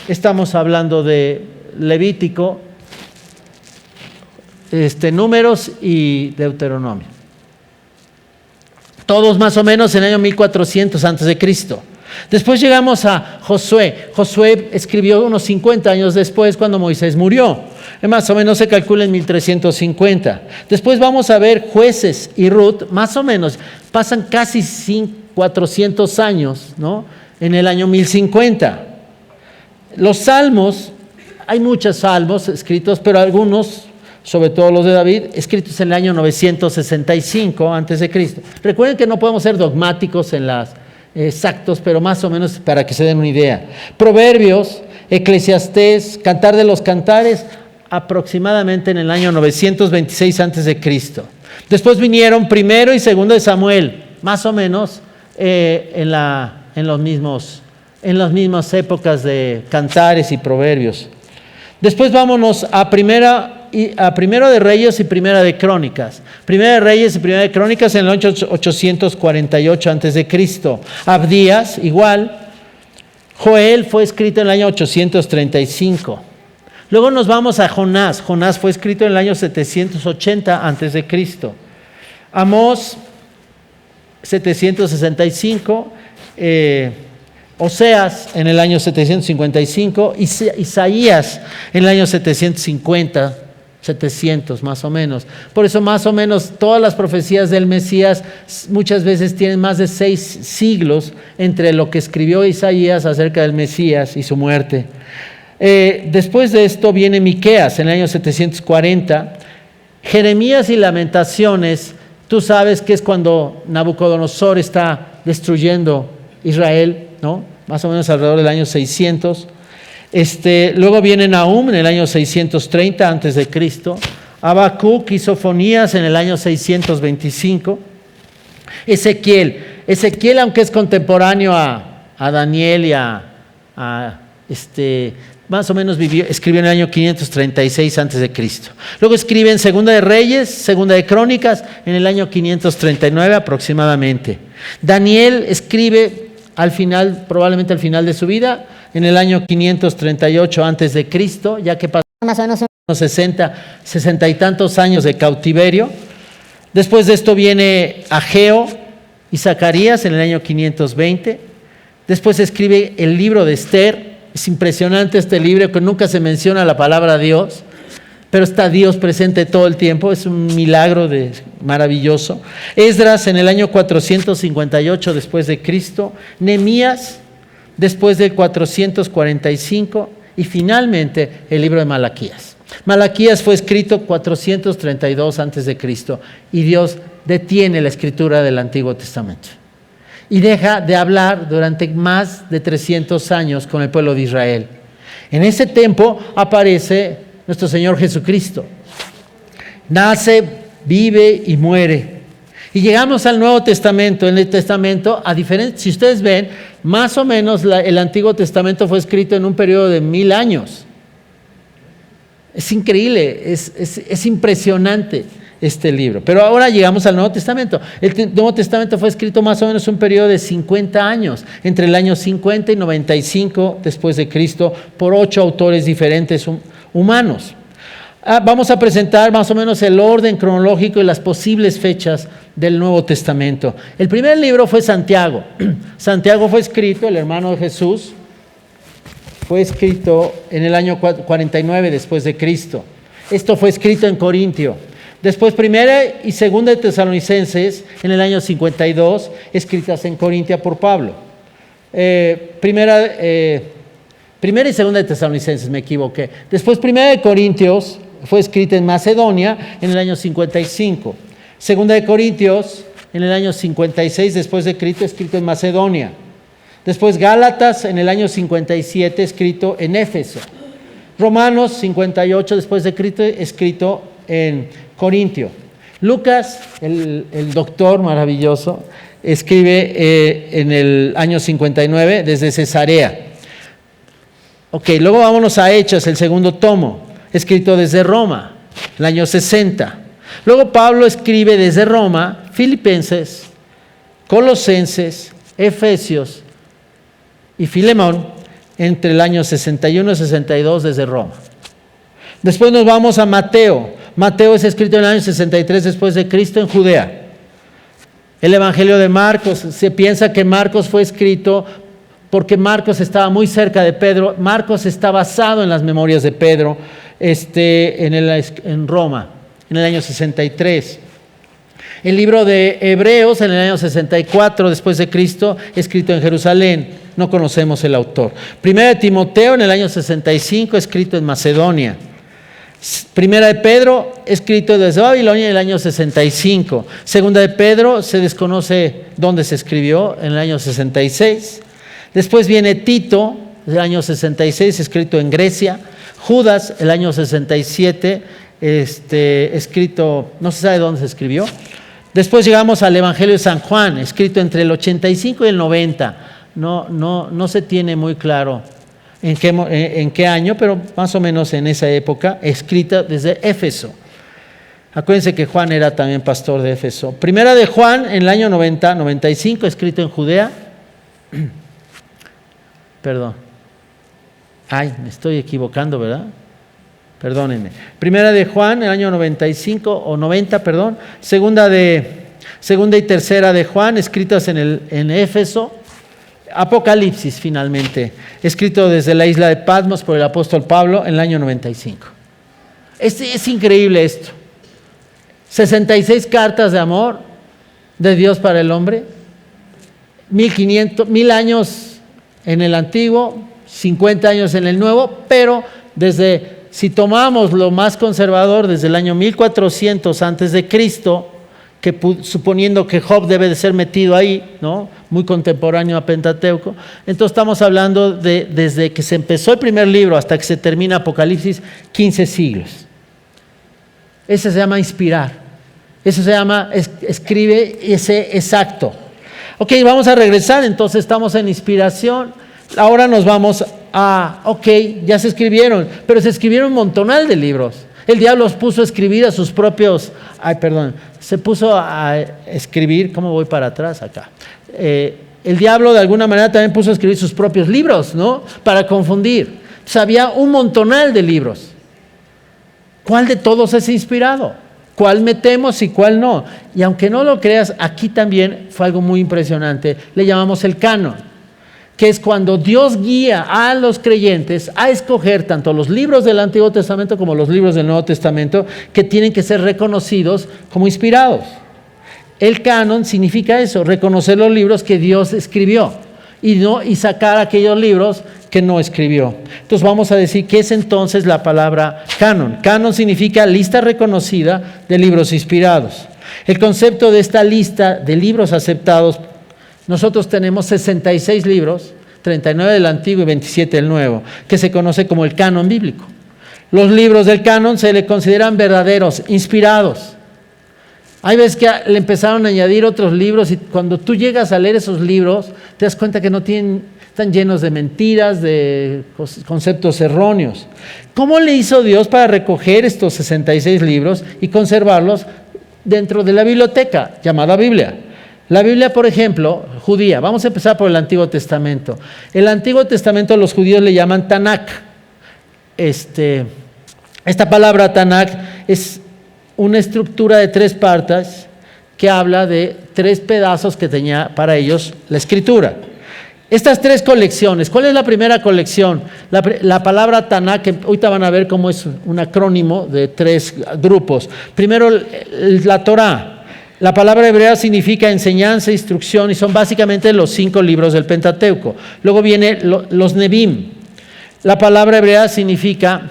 estamos hablando de Levítico, Números y Deuteronomio. Todos más o menos en el año 1400 antes de Cristo. Después llegamos a Josué. Josué escribió unos 50 años después, cuando Moisés murió. Más o menos se calcula en 1350. Después vamos a ver Jueces y Ruth, más o menos. Pasan casi 400 años, ¿no? En el año 1050. Los salmos, hay muchos salmos escritos, pero algunos, sobre todo los de David, escritos en el año 965 antes de Cristo. Recuerden que no podemos ser dogmáticos en las exactos, pero más o menos para que se den una idea. Proverbios, Eclesiastés, Cantar de los Cantares, aproximadamente en el año 926 antes de Cristo. Después vinieron primero y segundo de Samuel, más o menos en las mismas épocas de Cantares y Proverbios. Después vámonos a Primero de Reyes y Primera de Crónicas. Primera de Reyes y Primera de Crónicas en el 848 antes de Cristo. Abdías, igual. Joel fue escrito en el año 835. Luego nos vamos a Jonás. Jonás fue escrito en el año 780 antes de Cristo. Amós, 765. Oseas en el año 755, Isaías en el año 750, 700 más o menos. Por eso más o menos todas las profecías del Mesías muchas veces tienen más de 6 siglos entre lo que escribió Isaías acerca del Mesías y su muerte. Después de esto viene Miqueas en el año 740, Jeremías y Lamentaciones, tú sabes que es cuando Nabucodonosor está destruyendo Israel, ¿no? Más o menos alrededor del año 600. Luego viene Nahum en el año 630 antes de Cristo. Habacuc y Sofonías en el año 625. Ezequiel, aunque es contemporáneo a Daniel y más o menos escribió en el año 536 a.C. Luego escribe en Segunda de Reyes, Segunda de Crónicas, en el año 539 aproximadamente. Daniel escribe probablemente al final de su vida, en el año 538 a.C., ya que pasó más o menos unos 60 y tantos años de cautiverio. Después de esto viene Ageo y Zacarías en el año 520. Después escribe el libro de Esther. Es impresionante este libro, que nunca se menciona la palabra Dios, pero está Dios presente todo el tiempo. Es un milagro maravilloso. Esdras en el año 458 después de Cristo. Nehemías después del 445. Y finalmente el libro de Malaquías. Malaquías fue escrito 432 antes de Cristo, y Dios detiene la escritura del Antiguo Testamento y deja de hablar durante más de 300 años con el pueblo de Israel. En ese tiempo aparece nuestro Señor Jesucristo. Nace, vive y muere. Y llegamos al Nuevo Testamento. En el Testamento, si ustedes ven, más o menos el Antiguo Testamento fue escrito en un periodo de 1000 años. Es increíble, es impresionante este libro. Pero ahora llegamos al Nuevo Testamento. El Nuevo Testamento fue escrito más o menos un periodo de 50 años, entre el año 50 y 95 después de Cristo, por 8 autores diferentes humanos. Vamos a presentar más o menos el orden cronológico y las posibles fechas del Nuevo Testamento. El primer libro fue Santiago. Santiago fue escrito, el hermano de Jesús, fue escrito en el año 49 después de Cristo. Esto fue escrito en Corintio. Después Primera y Segunda de Tesalonicenses en el año 52, escritas en Corintia por Pablo. Primera y Segunda de Tesalonicenses, me equivoqué. Después Primera de Corintios fue escrita en Macedonia en el año 55. Segunda de Corintios en el año 56 después de Cristo, escrito en Macedonia. Después Gálatas en el año 57, escrito en Éfeso. Romanos 58 después de Cristo, escrito en Corintio. Lucas, el doctor maravilloso, escribe en el año 59 desde Cesarea. Luego vámonos a Hechos, el segundo tomo, escrito desde Roma, el año 60. Luego Pablo escribe desde Roma, Filipenses, Colosenses, Efesios y Filemón entre el año 61 y 62 desde Roma. Después nos vamos a Mateo. Mateo es escrito en el año 63 después de Cristo en Judea. El Evangelio de Marcos, se piensa que Marcos fue escrito porque Marcos estaba muy cerca de Pedro. Marcos está basado en las memorias de Pedro en Roma, en el año 63. El libro de Hebreos en el año 64 después de Cristo, escrito en Jerusalén. No conocemos el autor. Primera de Timoteo en el año 65, escrito en Macedonia. Primera de Pedro, escrito desde Babilonia en el año 65. Segunda de Pedro, se desconoce dónde se escribió, en el año 66. Después viene Tito, el año 66, escrito en Grecia. Judas, el año 67, escrito, no se sabe dónde se escribió. Después llegamos al Evangelio de San Juan, escrito entre el 85 y el 90. No se tiene muy claro en qué año, pero más o menos en esa época, escrita desde Éfeso. Acuérdense que Juan era también pastor de Éfeso. Primera de Juan en el año 95, escrito en Judea. Perdón. Me estoy equivocando, ¿verdad? Perdónenme. Primera de Juan en el año 95 o 90, perdón. Segunda y tercera de Juan, escritas en Éfeso. Apocalipsis, finalmente, escrito desde la isla de Patmos por el apóstol Pablo en el año 95. Es increíble esto. 66 cartas de amor de Dios para el hombre. 1000 años en el Antiguo, 50 años en el Nuevo, pero si tomamos lo más conservador, desde el año 1400 antes de Cristo, que suponiendo que Job debe de ser metido ahí, ¿no? Muy contemporáneo a Pentateuco, entonces estamos hablando desde que se empezó el primer libro hasta que se termina Apocalipsis, 15 siglos. Ese se llama inspirar. Eso se llama, escribe ese exacto. Ok, vamos a regresar, entonces estamos en inspiración. Ahora nos vamos a, ok, ya se escribieron, pero se escribieron un montonal de libros. El diablo los puso a escribir a sus propios, se puso a escribir, ¿cómo voy para atrás acá? El diablo de alguna manera también puso a escribir sus propios libros, ¿no? Para confundir. Entonces había un montonal de libros. ¿Cuál de todos es inspirado? ¿Cuál metemos y cuál no? Y aunque no lo creas, aquí también fue algo muy impresionante. Le llamamos el canon, que es cuando Dios guía a los creyentes a escoger tanto los libros del Antiguo Testamento como los libros del Nuevo Testamento, que tienen que ser reconocidos como inspirados. El canon significa eso, reconocer los libros que Dios escribió y sacar aquellos libros que no escribió. Entonces vamos a decir, ¿qué es entonces la palabra canon? Canon significa lista reconocida de libros inspirados. El concepto de esta lista de libros aceptados, nosotros tenemos 66 libros, 39 del Antiguo y 27 del Nuevo, que se conoce como el canon bíblico. Los libros del canon se le consideran verdaderos, inspirados. Hay veces que le empezaron a añadir otros libros y cuando tú llegas a leer esos libros, te das cuenta que están llenos de mentiras, de conceptos erróneos. ¿Cómo le hizo Dios para recoger estos 66 libros y conservarlos dentro de la biblioteca llamada Biblia? La Biblia, por ejemplo, judía. Vamos a empezar por el Antiguo Testamento. El Antiguo Testamento los judíos le llaman Tanakh. Esta palabra Tanakh es una estructura de 3 partes que habla de 3 pedazos que tenía para ellos la escritura. Estas 3 colecciones, ¿cuál es la primera colección? La palabra Tanakh, que ahorita van a ver cómo es un acrónimo de 3 grupos. Primero, la Torá. La palabra hebrea significa enseñanza, instrucción, y son básicamente los 5 libros del Pentateuco. Luego viene los Nebim. La palabra hebrea significa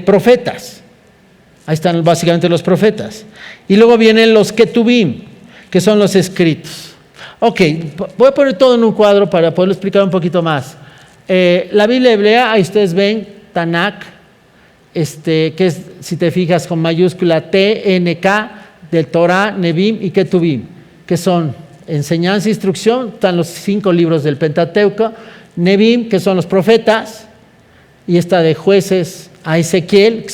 profetas. Ahí están básicamente los profetas. Y luego vienen los Ketubim, que son los escritos. Ok, voy a poner todo en un cuadro para poderlo explicar un poquito más. La Biblia hebrea, ahí ustedes ven, Tanakh, que es, si te fijas, con mayúscula T-N-K, de Torah, Nebim y Ketubim, que son enseñanza e instrucción. Están los 5 libros del Pentateuco. Nebim, que son los profetas, y está de Jueces a Ezequiel,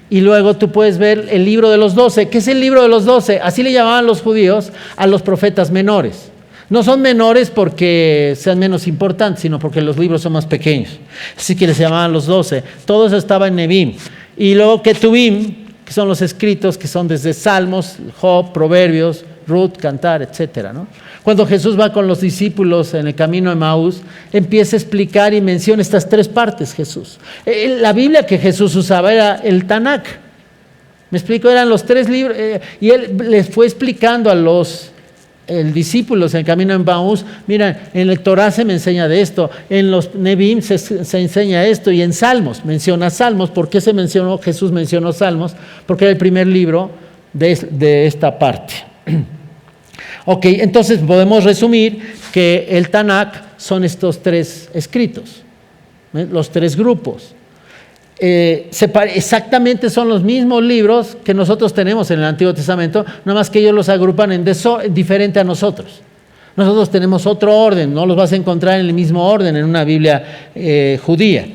y luego tú puedes ver el libro de los 12. ¿Qué es el libro de los 12? Así le llamaban los judíos a los profetas menores. No son menores porque sean menos importantes, sino porque los libros son más pequeños. Así que les llamaban los 12. Todo eso estaba en Nebim. Y luego Ketubim, que son los escritos, que son desde Salmos, Job, Proverbios, Ruth, Cantar, etcétera, ¿no? Cuando Jesús va con los discípulos en el camino de Emaús, empieza a explicar y menciona estas 3 partes Jesús. La Biblia que Jesús usaba era el Tanakh. ¿Me explico? Eran los 3 libros. Y él les fue explicando a los discípulos en el camino de Emaús, mira, en el Torah se me enseña de esto, en los Nebim se enseña esto, y en Salmos, menciona Salmos. ¿Por qué Jesús mencionó Salmos? Porque era el primer libro de esta parte. Ok, entonces podemos resumir que el Tanakh son estos 3 escritos, los 3 grupos. Exactamente son los mismos libros que nosotros tenemos en el Antiguo Testamento, nada más que ellos los agrupan diferente a nosotros. Nosotros tenemos otro orden, no los vas a encontrar en el mismo orden en una Biblia judía.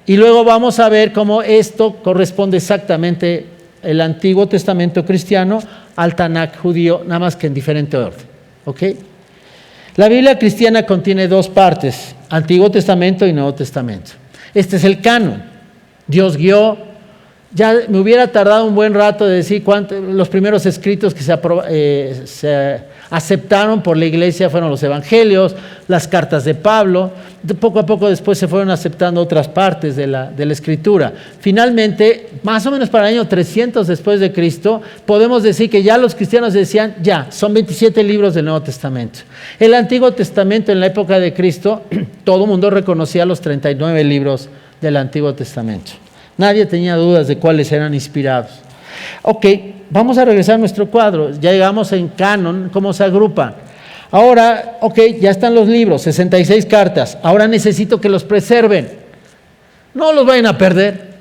Y luego vamos a ver cómo esto corresponde exactamente el Antiguo Testamento cristiano al Tanakh judío, nada más que en diferente orden. ¿Ok? La Biblia cristiana contiene 2 partes, Antiguo Testamento y Nuevo Testamento. Este es el canon. Dios guió. Ya me hubiera tardado un buen rato de decir los primeros escritos que se aceptaron por la iglesia fueron los evangelios, las cartas de Pablo. Poco a poco después se fueron aceptando otras partes de la escritura. Finalmente, más o menos para el año 300 después de Cristo, podemos decir que ya los cristianos decían, ya, son 27 libros del Nuevo Testamento. El Antiguo Testamento en la época de Cristo, todo el mundo reconocía los 39 libros del Antiguo Testamento. Nadie tenía dudas de cuáles eran inspirados. Ok, vamos a regresar a nuestro cuadro. Ya llegamos en canon, cómo se agrupan. Ahora, ok, ya están los libros, 66 cartas. Ahora necesito que los preserven. No los vayan a perder.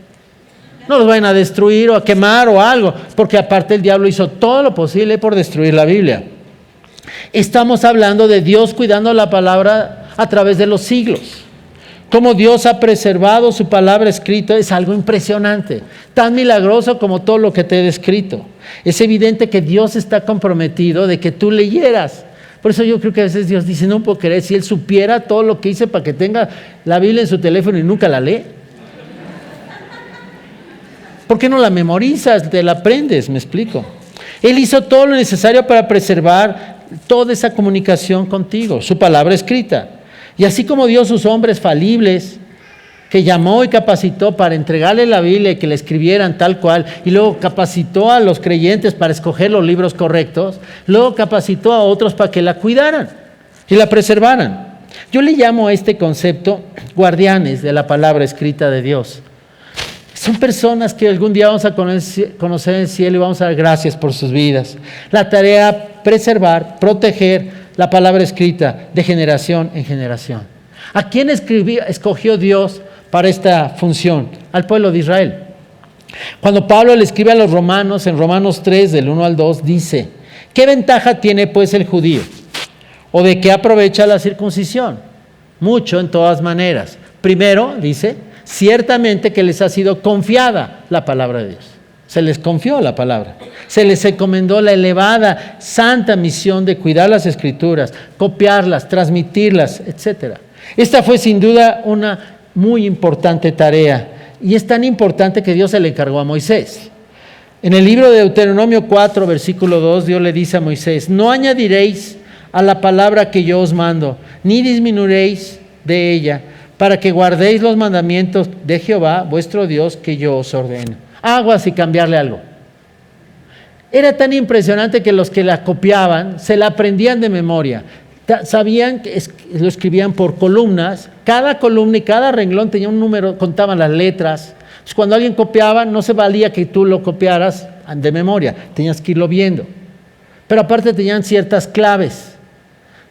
No los vayan a destruir o a quemar o algo, porque aparte el diablo hizo todo lo posible por destruir la Biblia. Estamos hablando de Dios cuidando la palabra a través de los siglos. Cómo Dios ha preservado su palabra escrita es algo impresionante, tan milagroso como todo lo que te he descrito. Es evidente que Dios está comprometido de que tú leyeras. Por eso yo creo que a veces Dios dice, no puedo creer, si Él supiera todo lo que hice para que tenga la Biblia en su teléfono y nunca la lee. ¿Por qué no la memorizas? Te la aprendes, me explico. Él hizo todo lo necesario para preservar toda esa comunicación contigo, su palabra escrita. Y así como Dios usó hombres falibles, que llamó y capacitó para entregarle la Biblia y que la escribieran tal cual, y luego capacitó a los creyentes para escoger los libros correctos, luego capacitó a otros para que la cuidaran y la preservaran. Yo le llamo a este concepto guardianes de la palabra escrita de Dios. Son personas que algún día vamos a conocer en el cielo y vamos a dar gracias por sus vidas. La tarea, preservar, proteger la palabra escrita de generación en generación. ¿A quién escogió Dios para esta función? Al pueblo de Israel. Cuando Pablo le escribe a los romanos, en Romanos 3, del 1 al 2, dice, ¿qué ventaja tiene pues el judío? ¿O de qué aprovecha la circuncisión? Mucho en todas maneras. Primero, dice, ciertamente que les ha sido confiada la palabra de Dios. Se les confió la palabra. Se les encomendó la elevada, santa misión de cuidar las Escrituras, copiarlas, transmitirlas, etc. Esta fue sin duda una muy importante tarea. Y es tan importante que Dios se le encargó a Moisés. En el libro de Deuteronomio 4, versículo 2, Dios le dice a Moisés, no añadiréis a la palabra que yo os mando, ni disminuiréis de ella, para que guardéis los mandamientos de Jehová, vuestro Dios, que yo os ordeno. Aguas y cambiarle algo. Era tan impresionante que los que la copiaban se la aprendían de memoria. Sabían que lo escribían por columnas. Cada columna y cada renglón tenía un número, contaban las letras. Entonces, cuando alguien copiaba, no se valía que tú lo copiaras de memoria. Tenías que irlo viendo. Pero aparte tenían ciertas claves.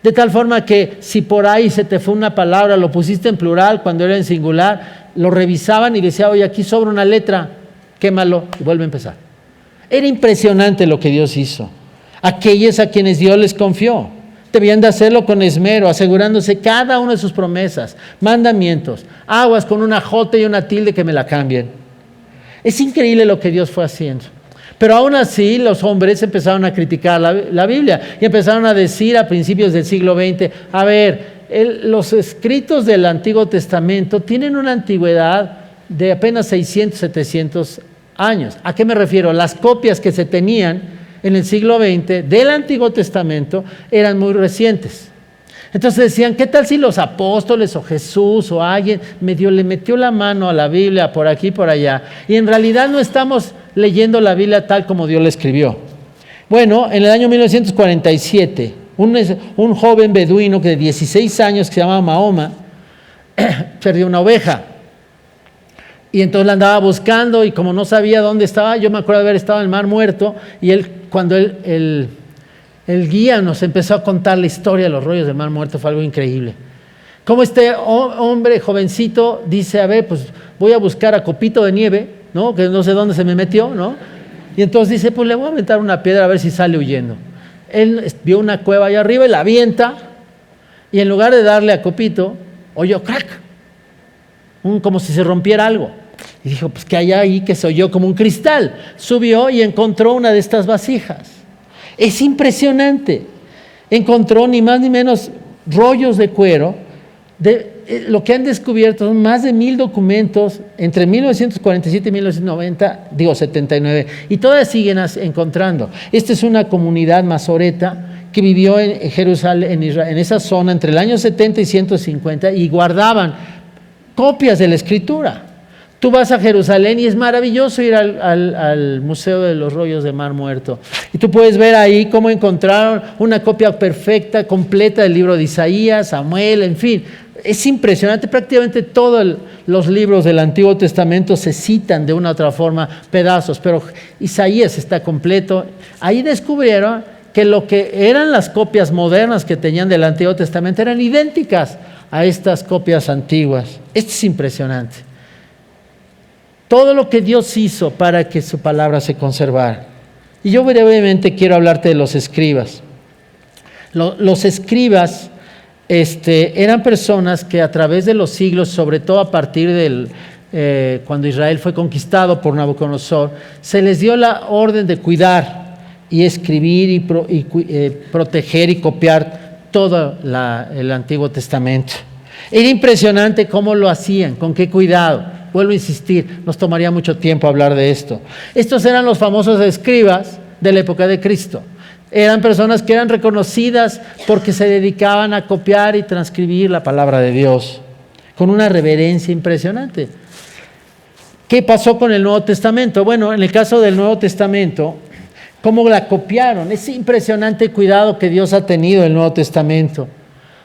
De tal forma que si por ahí se te fue una palabra, lo pusiste en plural cuando era en singular, lo revisaban y decían, oye, aquí sobra una letra, quémalo y vuelve a empezar. Era impresionante lo que Dios hizo. Aquellos a quienes Dios les confió, debían de hacerlo con esmero, asegurándose cada una de sus promesas, mandamientos, aguas con una J y una tilde que me la cambien. Es increíble lo que Dios fue haciendo. Pero aún así los hombres empezaron a criticar la Biblia y empezaron a decir a principios del siglo XX, a ver, los escritos del Antiguo Testamento tienen una antigüedad de apenas 600, 700 años. ¿A qué me refiero? Las copias que se tenían en el siglo XX del Antiguo Testamento eran muy recientes. Entonces decían, ¿qué tal si los apóstoles o Jesús o alguien le metió la mano a la Biblia por aquí y por allá? Y en realidad no estamos leyendo la Biblia tal como Dios la escribió. Bueno, en el año 1947, un joven beduino de 16 años que se llamaba Mahoma, perdió una oveja. Y entonces la andaba buscando y como no sabía dónde estaba, yo me acuerdo de haber estado en el Mar Muerto y cuando el guía nos empezó a contar la historia de los rollos del Mar Muerto, fue algo increíble. Como este hombre jovencito dice, a ver, pues voy a buscar a Copito de Nieve, ¿no? Que no sé dónde se me metió, ¿no? Y entonces dice, pues le voy a aventar una piedra a ver si sale huyendo. Él vio una cueva allá arriba y la avienta y en lugar de darle a Copito, oyó crack, como si se rompiera algo. Y dijo, pues ¿qué hay ahí? Que se oyó como un cristal. Subió y encontró una de estas vasijas. Es impresionante. Encontró ni más ni menos rollos de cuero. Lo que han descubierto son más de 1000 documentos entre 1947 y 79. Y todavía siguen encontrando. Esta es una comunidad mazoreta que vivió en Jerusalén, en Israel, en esa zona entre el año 70 y 150 y guardaban copias de la Escritura. Tú vas a Jerusalén y es maravilloso ir al Museo de los Rollos de Mar Muerto. Y tú puedes ver ahí cómo encontraron una copia perfecta, completa del libro de Isaías, Samuel, en fin. Es impresionante, prácticamente todos los libros del Antiguo Testamento se citan de una u otra forma, pedazos, pero Isaías está completo. Ahí descubrieron que lo que eran las copias modernas que tenían del Antiguo Testamento eran idénticas a estas copias antiguas. Esto es impresionante. todo lo que Dios hizo para que su palabra se conservara. Y yo brevemente quiero hablarte de los escribas. Los escribas eran personas que a través de los siglos, sobre todo a partir del cuando Israel fue conquistado por Nabucodonosor, se les dio la orden de cuidar y escribir y proteger y copiar todo el Antiguo Testamento. Era impresionante cómo lo hacían, con qué cuidado. Vuelvo a insistir, nos tomaría mucho tiempo hablar de esto. Estos eran los famosos escribas de la época de Cristo. Eran personas que eran reconocidas porque se dedicaban a copiar y transcribir la palabra de Dios con una reverencia impresionante. ¿Qué pasó con el Nuevo Testamento? Bueno, en el caso del Nuevo Testamento, ¿cómo la copiaron? Es impresionante el cuidado que Dios ha tenido en el Nuevo Testamento,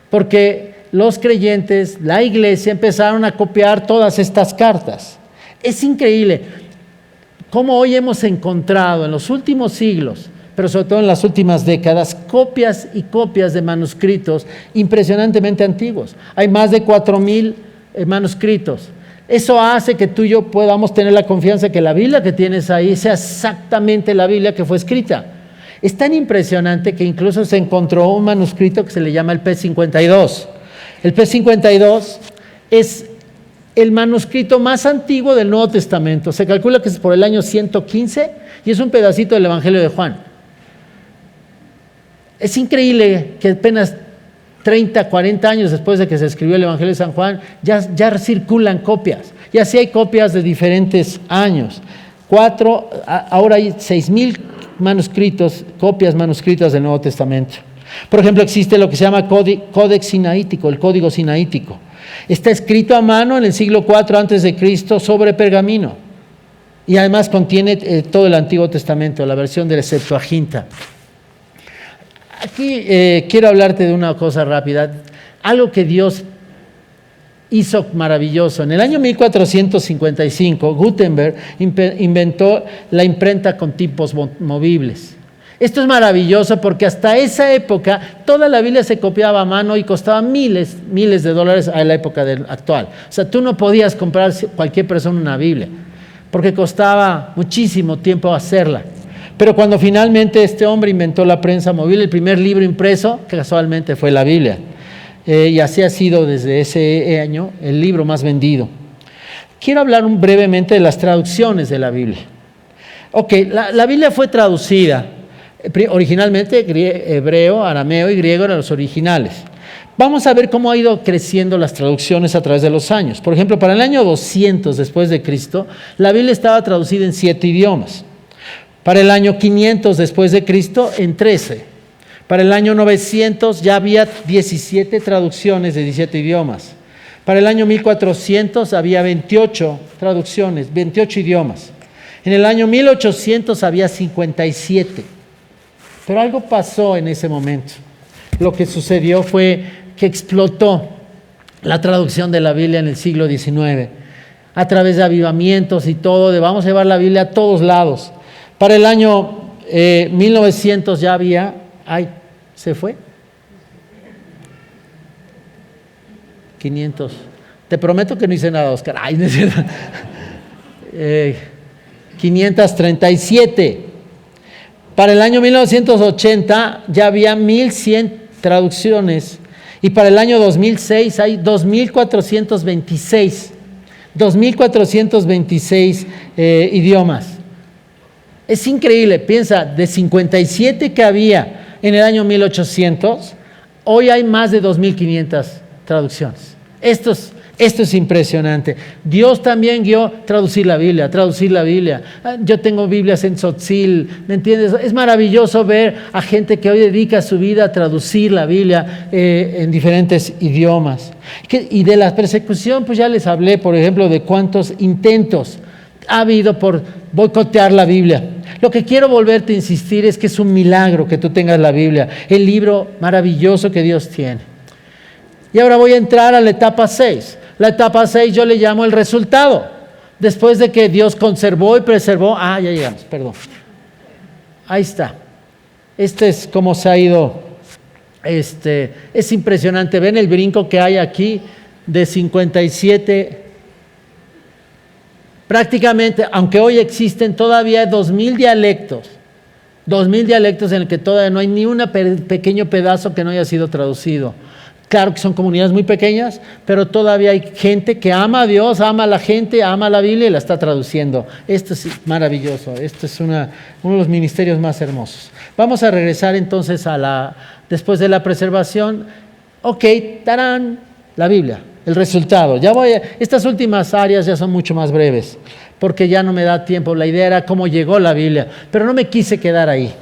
porque los creyentes, la iglesia, empezaron a copiar todas estas cartas. Es increíble cómo hoy hemos encontrado en los últimos siglos, pero sobre todo en las últimas décadas, copias y copias de manuscritos impresionantemente antiguos. Hay más de 4,000 manuscritos. Eso hace que tú y yo podamos tener la confianza que la Biblia que tienes ahí sea exactamente la Biblia que fue escrita. Es tan impresionante que incluso se encontró un manuscrito que se le llama el P52. El P52 es el manuscrito más antiguo del Nuevo Testamento. Se calcula que es por el año 115 y es un pedacito del Evangelio de Juan. Es increíble que apenas 30, 40 años después de que se escribió el Evangelio de San Juan, ya circulan copias. Y así hay copias de diferentes años. Ahora hay 6,000 manuscritos, copias manuscritas del Nuevo Testamento. Por ejemplo, existe lo que se llama Códex Sinaítico, el Código Sinaítico. Está escrito a mano en el siglo IV a.C. sobre pergamino. Y además contiene todo el Antiguo Testamento, la versión de la Septuaginta. Aquí quiero hablarte de una cosa rápida, algo que Dios hizo maravilloso. En el año 1455, Gutenberg inventó la imprenta con tipos movibles. Esto es maravilloso porque hasta esa época toda la Biblia se copiaba a mano y costaba miles de dólares a la época actual. O sea, tú no podías comprar cualquier persona una Biblia porque costaba muchísimo tiempo hacerla. Pero cuando finalmente este hombre inventó la prensa móvil, el primer libro impreso, que casualmente fue la Biblia, y así ha sido desde ese año el libro más vendido. Quiero hablar brevemente de las traducciones de la Biblia. Ok, la Biblia fue traducida, originalmente hebreo, arameo y griego eran los originales. Vamos a ver cómo ha ido creciendo las traducciones a través de los años. Por ejemplo, para el año 200 después de Cristo, la Biblia estaba traducida en 7 idiomas. Para el año 500 después de Cristo, en 13. Para el año 900 ya había 17 traducciones de 17 idiomas. Para el año 1400 había 28 traducciones, 28 idiomas. En el año 1800 había 57. Pero algo pasó en ese momento. Lo que sucedió fue que explotó la traducción de la Biblia en el siglo XIX. A través de avivamientos y todo, de vamos a llevar la Biblia a todos lados. Para el año 1900 ya había, se fue, 500, te prometo que no hice nada, Oscar, no es cierto. 537, para el año 1980 ya había 1100 traducciones y para el año 2006 hay 2426 idiomas. Es increíble, piensa, de 57 que había en el año 1800, hoy hay más de 2500 traducciones. Esto es impresionante. Dios también guió traducir la Biblia. Yo tengo Biblias en Tzotzil, ¿me entiendes? Es maravilloso ver a gente que hoy dedica su vida a traducir la Biblia en diferentes idiomas. Y de la persecución, pues ya les hablé, por ejemplo, de cuántos intentos ha habido por boicotear la Biblia. Lo que quiero volverte a insistir es que es un milagro que tú tengas la Biblia, el libro maravilloso que Dios tiene. Y ahora voy a entrar a la etapa 6. La etapa 6 yo le llamo el resultado. Después de que Dios conservó y preservó, ya llegamos, perdón. Ahí está. Este es cómo se ha ido. Es impresionante. ¿Ven el brinco que hay aquí de 57 Prácticamente, aunque hoy existen todavía 2000 dialectos, 2000 dialectos en el que todavía no hay ni un pequeño pedazo que no haya sido traducido. Claro que son comunidades muy pequeñas, pero todavía hay gente que ama a Dios, ama a la gente, ama la Biblia y la está traduciendo. Esto es maravilloso, esto es uno de los ministerios más hermosos. Vamos a regresar entonces después de la preservación. Ok, tarán, la Biblia, el resultado. Estas últimas áreas ya son mucho más breves, porque ya no me da tiempo. La idea era cómo llegó la Biblia, pero no me quise quedar ahí.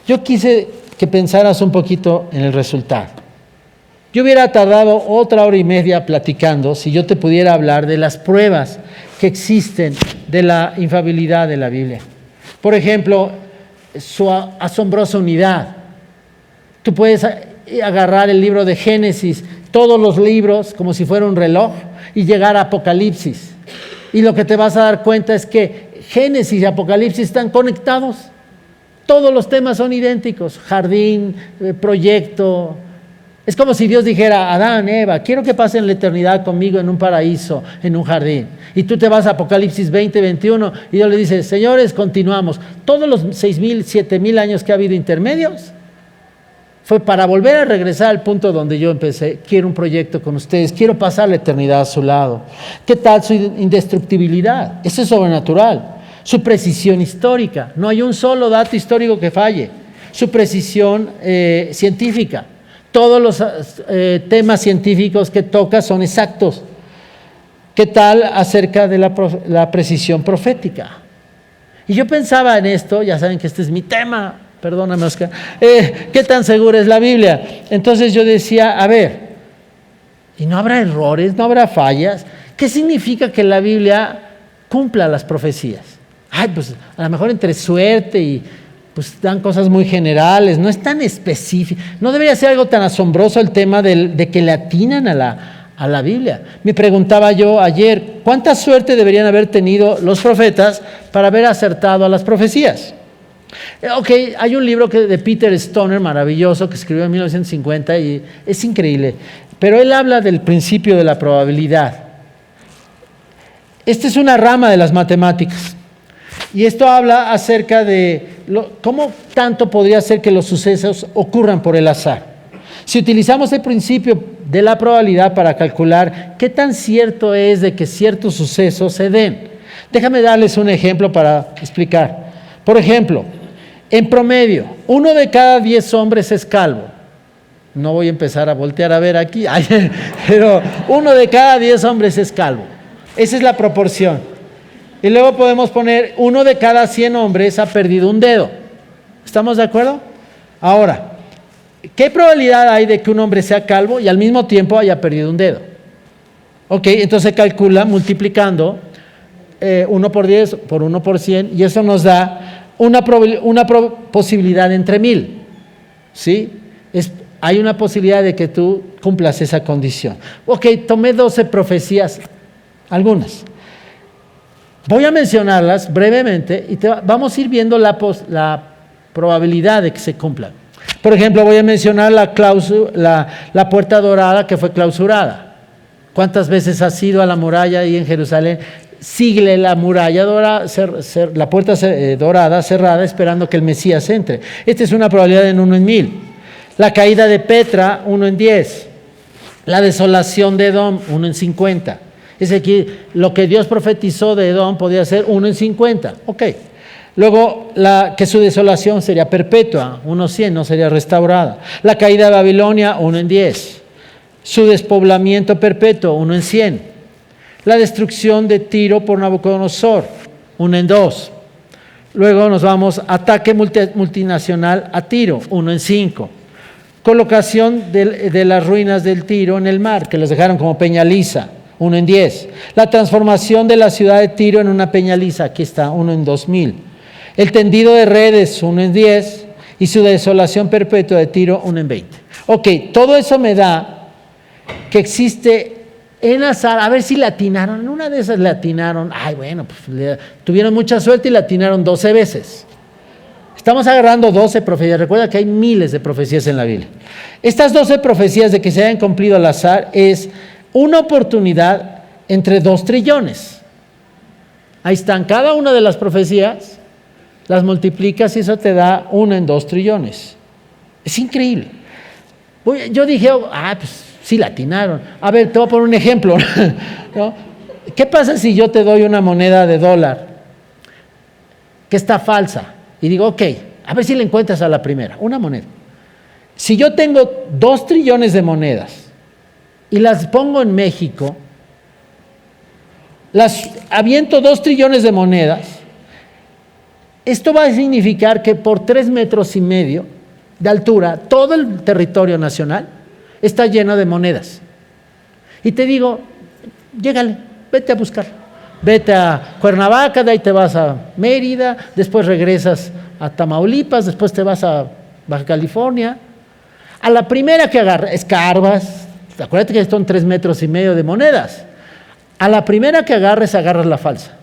Yo quise que pensaras un poquito en el resultado. Yo hubiera tardado 1.5 horas platicando si yo te pudiera hablar de las pruebas que existen de la infalibilidad de la Biblia. Por ejemplo, su asombrosa unidad. Tú puedes agarrar el libro de Génesis, todos los libros como si fuera un reloj, y llegar a Apocalipsis. Y lo que te vas a dar cuenta es que Génesis y Apocalipsis están conectados. Todos los temas son idénticos. Jardín, proyecto. Es como si Dios dijera: Adán, Eva, quiero que pasen la eternidad conmigo en un paraíso, en un jardín. Y tú te vas a Apocalipsis 20, 21 y Dios le dice: señores, continuamos. Todos los 6,000, 7,000 años que ha habido intermedios fue para volver a regresar al punto donde yo empecé. Quiero un proyecto con ustedes, quiero pasar la eternidad a su lado. ¿Qué tal su indestructibilidad? Eso es sobrenatural. Su precisión histórica, no hay un solo dato histórico que falle. Su precisión científica. Todos los temas científicos que toca son exactos. ¿Qué tal acerca de la precisión profética? Y yo pensaba en esto, ya saben que este es mi tema, perdóname Oscar, ¿qué tan segura es la Biblia? Entonces yo decía, a ver, ¿y no habrá errores, no habrá fallas? ¿Qué significa que la Biblia cumpla las profecías? Ay, pues a lo mejor entre suerte y pues dan cosas muy generales, no es tan específico. No debería ser algo tan asombroso el tema de que le atinan a la Biblia. Me preguntaba yo ayer, ¿cuánta suerte deberían haber tenido los profetas para haber acertado a las profecías? Ok, hay un libro de Peter Stoner maravilloso que escribió en 1950 y es increíble, pero él habla del principio de la probabilidad. Esta es una rama de las matemáticas. Y esto habla acerca de cómo tanto podría ser que los sucesos ocurran por el azar. Si utilizamos el principio de la probabilidad para calcular qué tan cierto es de que ciertos sucesos se den. Déjame darles un ejemplo para explicar. Por ejemplo, en promedio, 1 de cada 10 hombres es calvo. No voy a empezar a voltear a ver aquí, pero 1 de cada 10 hombres es calvo. Esa es la proporción. Y luego podemos poner 1 de cada 100 hombres ha perdido un dedo. ¿Estamos de acuerdo? Ahora, ¿qué probabilidad hay de que un hombre sea calvo y al mismo tiempo haya perdido un dedo? Ok, entonces se calcula multiplicando 1 por 10 por 1 por 100 y eso nos da una posibilidad entre 1000. ¿Sí? Hay una posibilidad de que tú cumplas esa condición. Ok, tomé 12 profecías, algunas. Voy a mencionarlas brevemente y vamos a ir viendo la probabilidad de que se cumplan. Por ejemplo, voy a mencionar la puerta dorada que fue clausurada. ¿Cuántas veces has ido a la muralla ahí en Jerusalén? Sigue la muralla dorada, la puerta dorada cerrada esperando que el Mesías entre. Esta es una probabilidad en 1 en 1000. La caída de Petra, 1 en 10. La desolación de Edom, 1 en 50. Es decir, lo que Dios profetizó de Edom podía ser 1 en 50. Ok. Luego, que su desolación sería perpetua, 1 en 100, no sería restaurada. La caída de Babilonia, 1 en 10. Su despoblamiento perpetuo, 1 en 100. La destrucción de Tiro por Nabucodonosor, 1 en 2. Luego nos vamos, ataque multinacional a Tiro, 1 en 5. Colocación de las ruinas del Tiro en el mar, que los dejaron como peña lisa, 1 en 10. La transformación de la ciudad de Tiro en una peña lisa, aquí está, 1 en 2000. El tendido de redes, 1 en 10. Y su desolación perpetua de Tiro, 1 en 20. Ok, todo eso me da que existe en azar, a ver si le atinaron. En una de esas le atinaron, pues tuvieron mucha suerte y le atinaron 12 veces. Estamos agarrando 12 profecías. Recuerda que hay miles de profecías en la Biblia. Estas 12 profecías de que se hayan cumplido al azar es una oportunidad entre 2 trillones. Ahí están cada una de las profecías, las multiplicas y eso te da 1 en 2 trillones. Es increíble. Yo dije, pues sí la atinaron. A ver, te voy a poner un ejemplo. ¿No? ¿Qué pasa si yo te doy una moneda de dólar que está falsa? Y digo, ok, a ver si le encuentras a la primera, una moneda. Si yo tengo 2 trillones de monedas y las pongo en México, las aviento 2 trillones de monedas, esto va a significar que por 3,5 metros de altura, todo el territorio nacional está lleno de monedas. Y te digo, llégale, vete a buscar. Vete a Cuernavaca, de ahí te vas a Mérida, después regresas a Tamaulipas, después te vas a Baja California. A la primera que agarras, escarbas, acuérdate que son 3,5 metros de monedas. A la primera que agarras la falsa.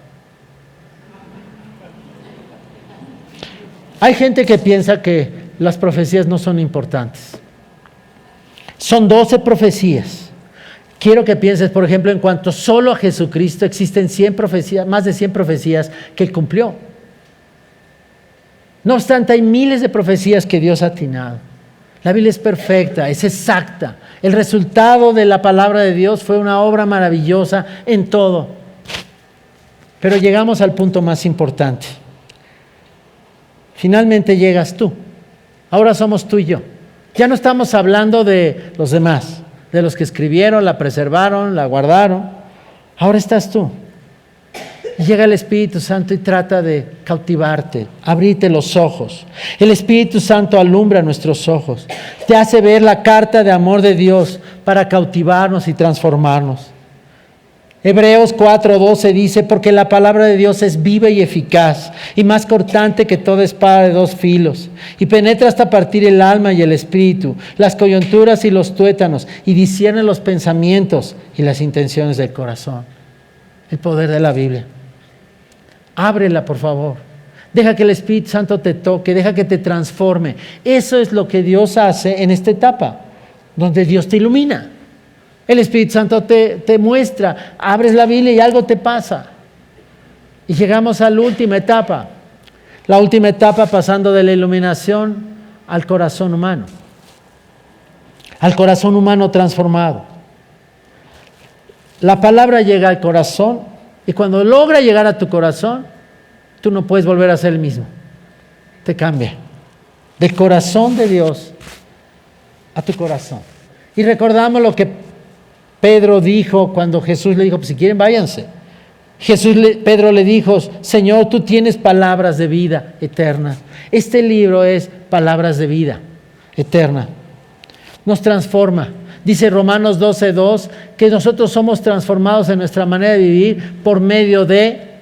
Hay gente que piensa que las profecías no son importantes. Son 12 profecías. Quiero que pienses, por ejemplo, en cuanto solo a Jesucristo existen 100 profecías, más de 100 profecías que Él cumplió. No obstante, hay miles de profecías que Dios ha atinado. La Biblia es perfecta, es exacta. El resultado de la palabra de Dios fue una obra maravillosa en todo. Pero llegamos al punto más importante. Finalmente llegas tú. Ahora somos tú y yo. Ya no estamos hablando de los demás, de los que escribieron, la preservaron, la guardaron. Ahora estás tú. Y llega el Espíritu Santo y trata de cautivarte, abrirte los ojos. El Espíritu Santo alumbra nuestros ojos, te hace ver la carta de amor de Dios para cautivarnos y transformarnos. Hebreos 4:12 dice, porque la palabra de Dios es viva y eficaz, y más cortante que toda espada de 2 filos, y penetra hasta partir el alma y el espíritu, las coyunturas y los tuétanos, y discierne los pensamientos y las intenciones del corazón. El poder de la Biblia. Ábrela, por favor. Deja que el Espíritu Santo te toque, deja que te transforme. Eso es lo que Dios hace en esta etapa, donde Dios te ilumina. El Espíritu Santo te muestra, abres la Biblia y algo te pasa. Y llegamos a la última etapa. La última etapa pasando de la iluminación al corazón humano. Al corazón humano transformado. La palabra llega al corazón y cuando logra llegar a tu corazón, tú no puedes volver a ser el mismo. Te cambia. Del corazón de Dios a tu corazón. Y recordamos lo que Pedro dijo cuando Jesús le dijo, pues si quieren váyanse. Pedro le dijo, Señor, tú tienes palabras de vida eterna. Este libro es palabras de vida eterna. Nos transforma. Dice Romanos 12:2 que nosotros somos transformados en nuestra manera de vivir por medio de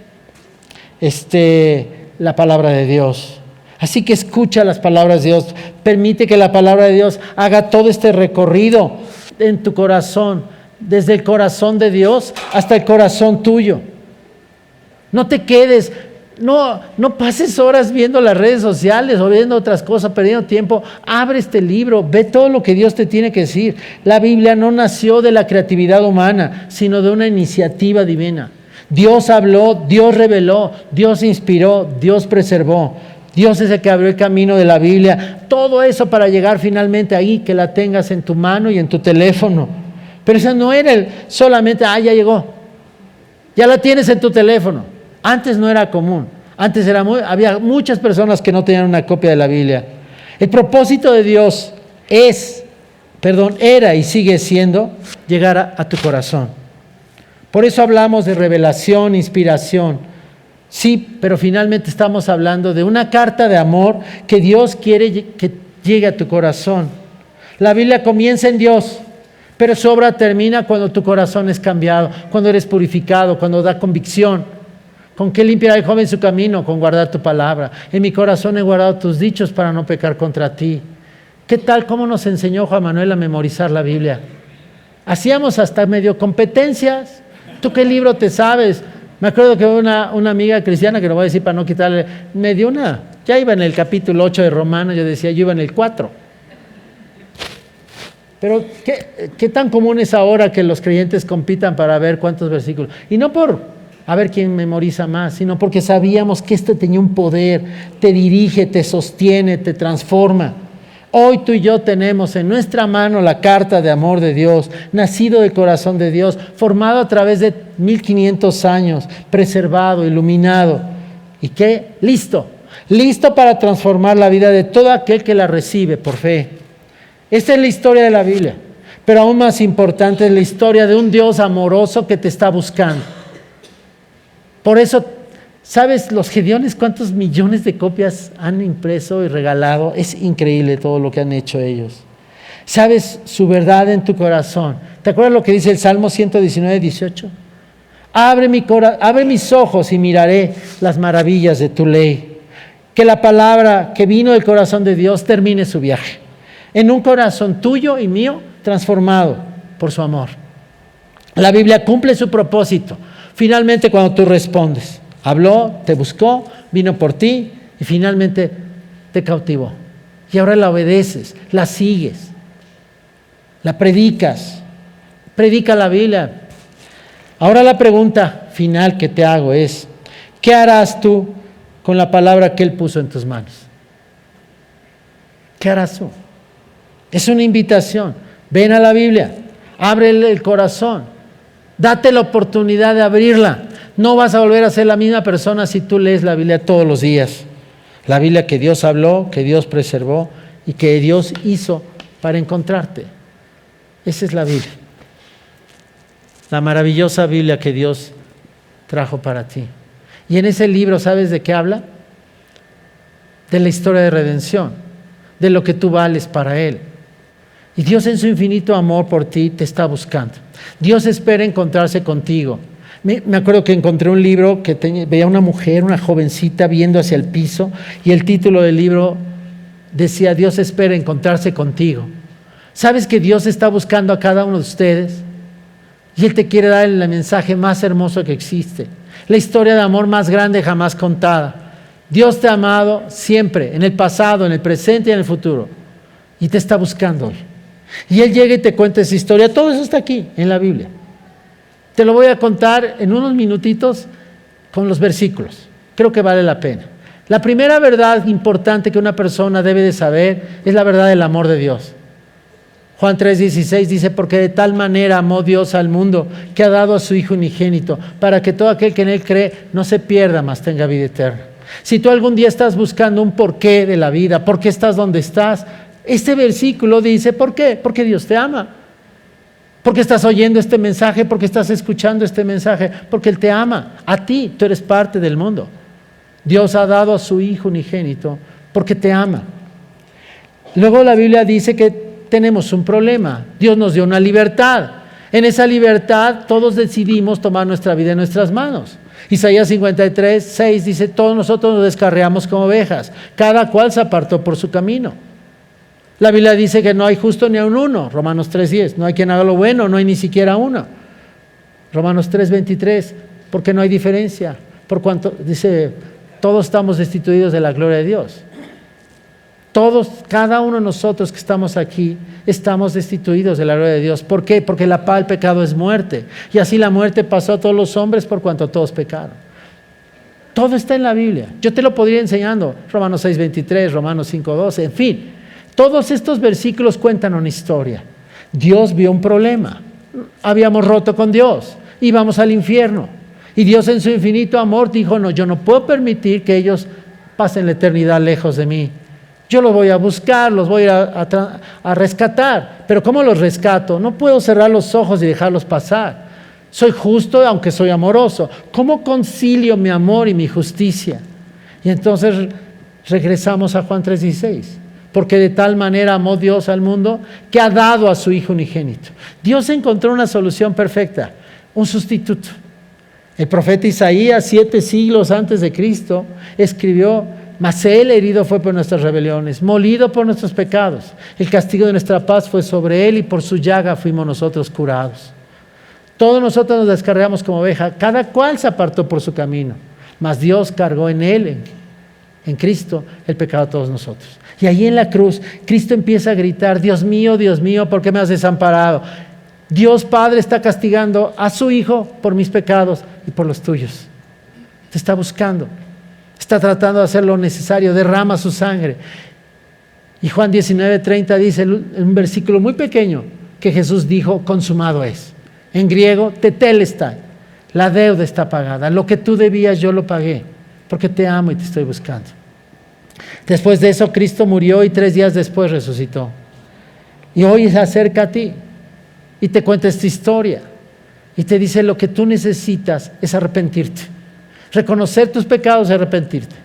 la palabra de Dios. Así que escucha las palabras de Dios. Permite que la palabra de Dios haga todo este recorrido en tu corazón, desde el corazón de Dios hasta el corazón tuyo. No te quedes, no pases horas viendo las redes sociales o viendo otras cosas, perdiendo tiempo. Abre este libro, ve todo lo que Dios te tiene que decir. La Biblia no nació de la creatividad humana, sino de una iniciativa divina. Dios habló, Dios reveló, Dios inspiró, Dios preservó. Dios es el que abrió el camino de la Biblia. Todo eso para llegar finalmente ahí, que la tengas en tu mano y en tu teléfono. Pero eso no era solamente, ya llegó. Ya la tienes en tu teléfono. Antes no era común. Antes había muchas personas que no tenían una copia de la Biblia. El propósito de Dios era y sigue siendo llegar a tu corazón. Por eso hablamos de revelación, inspiración. Sí, pero finalmente estamos hablando de una carta de amor que Dios quiere que llegue a tu corazón. La Biblia comienza en Dios, pero su obra termina cuando tu corazón es cambiado, cuando eres purificado, cuando da convicción. ¿Con qué limpiará el joven su camino? Con guardar tu palabra. En mi corazón he guardado tus dichos para no pecar contra ti. ¿Qué tal? ¿Cómo nos enseñó Juan Manuel a memorizar la Biblia? Hacíamos hasta medio competencias. ¿Tú qué libro te sabes? Me acuerdo que una amiga cristiana, que lo voy a decir para no quitarle, me dio ya iba en el capítulo 8 de Romanos, yo decía, yo iba en el 4. Pero ¿qué tan común es ahora que los creyentes compitan para ver cuántos versículos? Y no por a ver quién memoriza más, sino porque sabíamos que esto tenía un poder, te dirige, te sostiene, te transforma. Hoy tú y yo tenemos en nuestra mano la carta de amor de Dios, nacido del corazón de Dios, formado a través de 1500 años, preservado, iluminado. ¿Y qué? Listo para transformar la vida de todo aquel que la recibe por fe. Esta es la historia de la Biblia, pero aún más importante es la historia de un Dios amoroso que te está buscando. Por eso, ¿sabes los Gedeones cuántos millones de copias han impreso y regalado? Es increíble todo lo que han hecho ellos. ¿Sabes su verdad en tu corazón? ¿Te acuerdas lo que dice el Salmo 119, 18? Abre mis ojos y miraré las maravillas de tu ley. Que la palabra que vino del corazón de Dios termine su viaje en un corazón tuyo y mío transformado por su amor. La Biblia cumple su propósito. Finalmente, cuando tú respondes, habló, te buscó, vino por ti y finalmente te cautivó. Y ahora la obedeces, la sigues, la predicas, predica la Biblia. Ahora la pregunta final que te hago es, ¿qué harás tú con la palabra que Él puso en tus manos? ¿Qué harás tú? Es una invitación. Ven a la Biblia, ábrele el corazón. Date la oportunidad de abrirla. No vas a volver a ser la misma persona si tú lees la Biblia todos los días. La Biblia que Dios habló, que Dios preservó y que Dios hizo para encontrarte. Esa es la Biblia. La maravillosa Biblia que Dios trajo para ti. Y en ese libro, ¿sabes de qué habla? De la historia de redención, de lo que tú vales para Él. Y Dios en su infinito amor por ti te está buscando. Dios espera encontrarse contigo. Me acuerdo que encontré un libro que veía una mujer, una jovencita viendo hacia el piso y el título del libro decía, Dios espera encontrarse contigo. ¿Sabes que Dios está buscando a cada uno de ustedes? Y Él te quiere dar el mensaje más hermoso que existe. La historia de amor más grande jamás contada. Dios te ha amado siempre, en el pasado, en el presente y en el futuro. Y te está buscando hoy. Y Él llega y te cuenta esa historia. Todo eso está aquí, en la Biblia. Te lo voy a contar en unos minutitos con los versículos. Creo que vale la pena. La primera verdad importante que una persona debe de saber es la verdad del amor de Dios. Juan 3:16 dice, porque de tal manera amó Dios al mundo que ha dado a su Hijo unigénito, para que todo aquel que en Él cree no se pierda, mas tenga vida eterna. Si tú algún día estás buscando un porqué de la vida, por qué estás donde estás, este versículo dice, ¿por qué? Porque Dios te ama. Porque estás oyendo este mensaje, porque estás escuchando este mensaje, porque Él te ama. A ti, tú eres parte del mundo. Dios ha dado a su Hijo unigénito porque te ama. Luego la Biblia dice que tenemos un problema. Dios nos dio una libertad. En esa libertad todos decidimos tomar nuestra vida en nuestras manos. Isaías 53:6 dice, todos nosotros nos descarriamos como ovejas, cada cual se apartó por su camino. La Biblia dice que no hay justo ni aun uno. Romanos 3:10, no hay quien haga lo bueno, no hay ni siquiera uno. Romanos 3:23, porque no hay diferencia. Por cuanto, dice, todos estamos destituidos de la gloria de Dios. Todos, cada uno de nosotros que estamos aquí, estamos destituidos de la gloria de Dios. ¿Por qué? Porque la paga del pecado es muerte. Y así la muerte pasó a todos los hombres por cuanto todos pecaron. Todo está en la Biblia. Yo te lo podría ir enseñando. Romanos 6:23, Romanos 5:12, en fin. Todos estos versículos cuentan una historia. Dios vio un problema. Habíamos roto con Dios. Íbamos al infierno. Y Dios en su infinito amor dijo, no, yo no puedo permitir que ellos pasen la eternidad lejos de mí. Yo los voy a buscar, los voy a rescatar. Pero ¿cómo los rescato? No puedo cerrar los ojos y dejarlos pasar. Soy justo aunque soy amoroso. ¿Cómo concilio mi amor y mi justicia? Y entonces regresamos a Juan 3:16. Porque de tal manera amó Dios al mundo que ha dado a su Hijo unigénito. Dios encontró una solución perfecta, un sustituto. El profeta Isaías, 7 siglos antes de Cristo, escribió, mas Él herido fue por nuestras rebeliones, molido por nuestros pecados. El castigo de nuestra paz fue sobre Él y por su llaga fuimos nosotros curados. Todos nosotros nos descargamos como oveja, cada cual se apartó por su camino, mas Dios cargó en Él, en Cristo, el pecado de todos nosotros. Y ahí en la cruz, Cristo empieza a gritar, Dios mío, ¿por qué me has desamparado? Dios Padre está castigando a su Hijo por mis pecados y por los tuyos. Te está buscando. Está tratando de hacer lo necesario. Derrama su sangre. Y Juan 19:30 dice, en un versículo muy pequeño, que Jesús dijo, consumado es. En griego, tetelestai. La deuda está pagada. Lo que tú debías yo lo pagué, porque te amo y te estoy buscando. Después de eso, Cristo murió y 3 días después resucitó. Y hoy se acerca a ti y te cuenta esta historia. Y te dice, lo que tú necesitas es arrepentirte. Reconocer tus pecados y arrepentirte.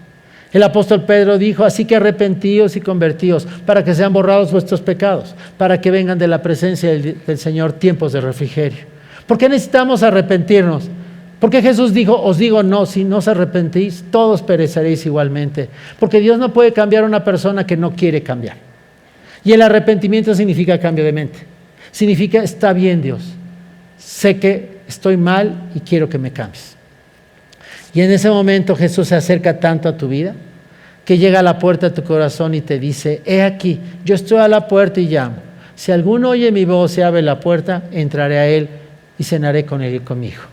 El apóstol Pedro dijo, así que arrepentíos y convertíos para que sean borrados vuestros pecados, para que vengan de la presencia del Señor tiempos de refrigerio. ¿Por qué necesitamos arrepentirnos? Porque Jesús dijo, os digo no, si no os arrepentís, todos pereceréis igualmente. Porque Dios no puede cambiar a una persona que no quiere cambiar. Y el arrepentimiento significa cambio de mente. Significa, está bien Dios, sé que estoy mal y quiero que me cambies. Y en ese momento Jesús se acerca tanto a tu vida que llega a la puerta de tu corazón y te dice, he aquí, yo estoy a la puerta y llamo. Si alguno oye mi voz y abre la puerta, entraré a él y cenaré con él y conmigo.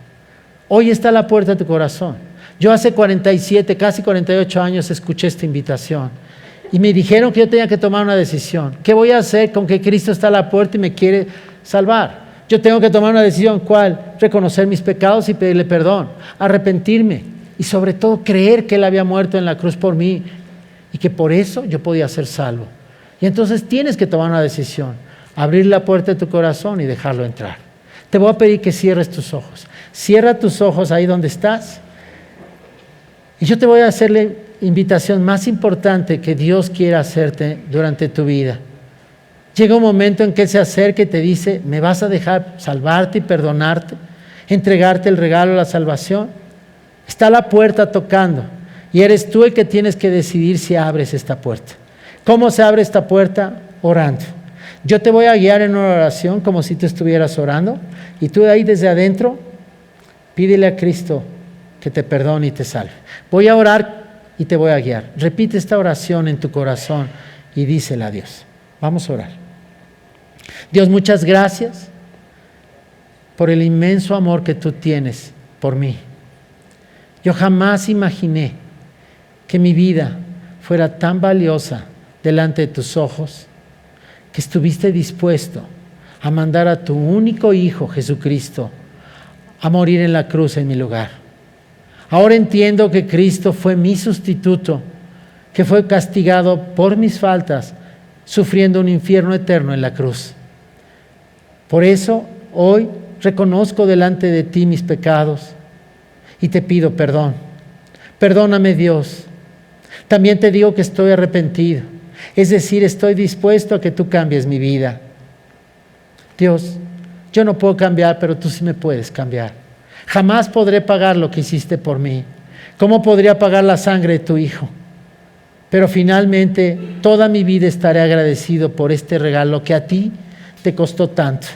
Hoy está a la puerta de tu corazón. Yo hace 47, casi 48 años escuché esta invitación y me dijeron que yo tenía que tomar una decisión. ¿Qué voy a hacer con que Cristo está a la puerta y me quiere salvar? Yo tengo que tomar una decisión. ¿Cuál? Reconocer mis pecados y pedirle perdón, arrepentirme y sobre todo creer que Él había muerto en la cruz por mí y que por eso yo podía ser salvo. Y entonces tienes que tomar una decisión, abrir la puerta de tu corazón y dejarlo entrar. Te voy a pedir que cierres tus ojos. Cierra tus ojos ahí donde estás. Y yo te voy a hacer la invitación más importante que Dios quiera hacerte durante tu vida. Llega un momento en que Él se acerca y te dice, ¿me vas a dejar salvarte y perdonarte? ¿Entregarte el regalo de la salvación? Está a la puerta tocando y eres tú el que tienes que decidir si abres esta puerta. ¿Cómo se abre esta puerta? Orando. Yo te voy a guiar en una oración como si tú estuvieras orando y tú de ahí desde adentro pídele a Cristo que te perdone y te salve. Voy a orar y te voy a guiar. Repite esta oración en tu corazón y dísela a Dios. Vamos a orar. Dios, muchas gracias por el inmenso amor que tú tienes por mí. Yo jamás imaginé que mi vida fuera tan valiosa delante de tus ojos, que estuviste dispuesto a mandar a tu único Hijo, Jesucristo, a morir en la cruz en mi lugar. Ahora entiendo que Cristo fue mi sustituto, que fue castigado por mis faltas, sufriendo un infierno eterno en la cruz. Por eso, hoy reconozco delante de ti mis pecados y te pido perdón. Perdóname, Dios. También te digo que estoy arrepentido. Es decir, estoy dispuesto a que tú cambies mi vida. Dios, yo no puedo cambiar, pero tú sí me puedes cambiar. Jamás podré pagar lo que hiciste por mí. ¿Cómo podría pagar la sangre de tu Hijo? Pero finalmente, toda mi vida estaré agradecido por este regalo que a ti te costó tanto.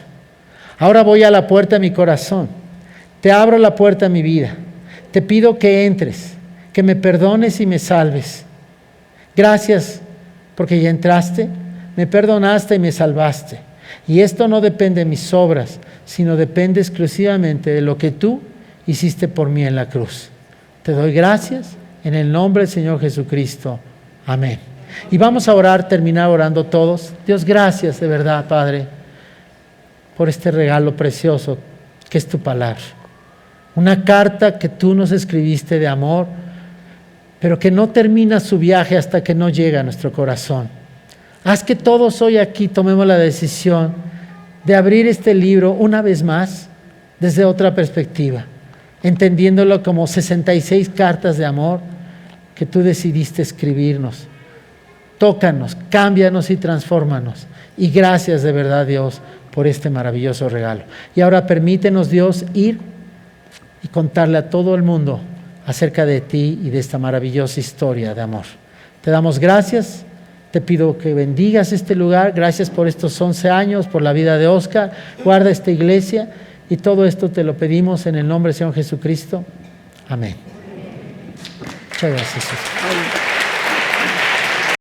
Ahora voy a la puerta de mi corazón. Te abro la puerta de mi vida. Te pido que entres, que me perdones y me salves. Gracias porque ya entraste, me perdonaste y me salvaste. Y esto no depende de mis obras, sino depende exclusivamente de lo que tú hiciste por mí en la cruz. Te doy gracias en el nombre del Señor Jesucristo. Amén. Y vamos a orar, terminar orando todos. Dios, gracias de verdad, Padre, por este regalo precioso que es tu palabra. Una carta que tú nos escribiste de amor, pero que no termina su viaje hasta que no llega a nuestro corazón. Haz que todos hoy aquí tomemos la decisión de abrir este libro una vez más desde otra perspectiva, entendiéndolo como 66 cartas de amor que tú decidiste escribirnos. Tócanos, cámbianos y transfórmanos. Y gracias de verdad, Dios, por este maravilloso regalo. Y ahora permítenos, Dios, ir y contarle a todo el mundo acerca de ti y de esta maravillosa historia de amor. Te damos gracias, te pido que bendigas este lugar, gracias por estos 11 años, por la vida de Oscar, guarda esta iglesia y todo esto te lo pedimos en el nombre del Señor Jesucristo. Amén. Muchas gracias.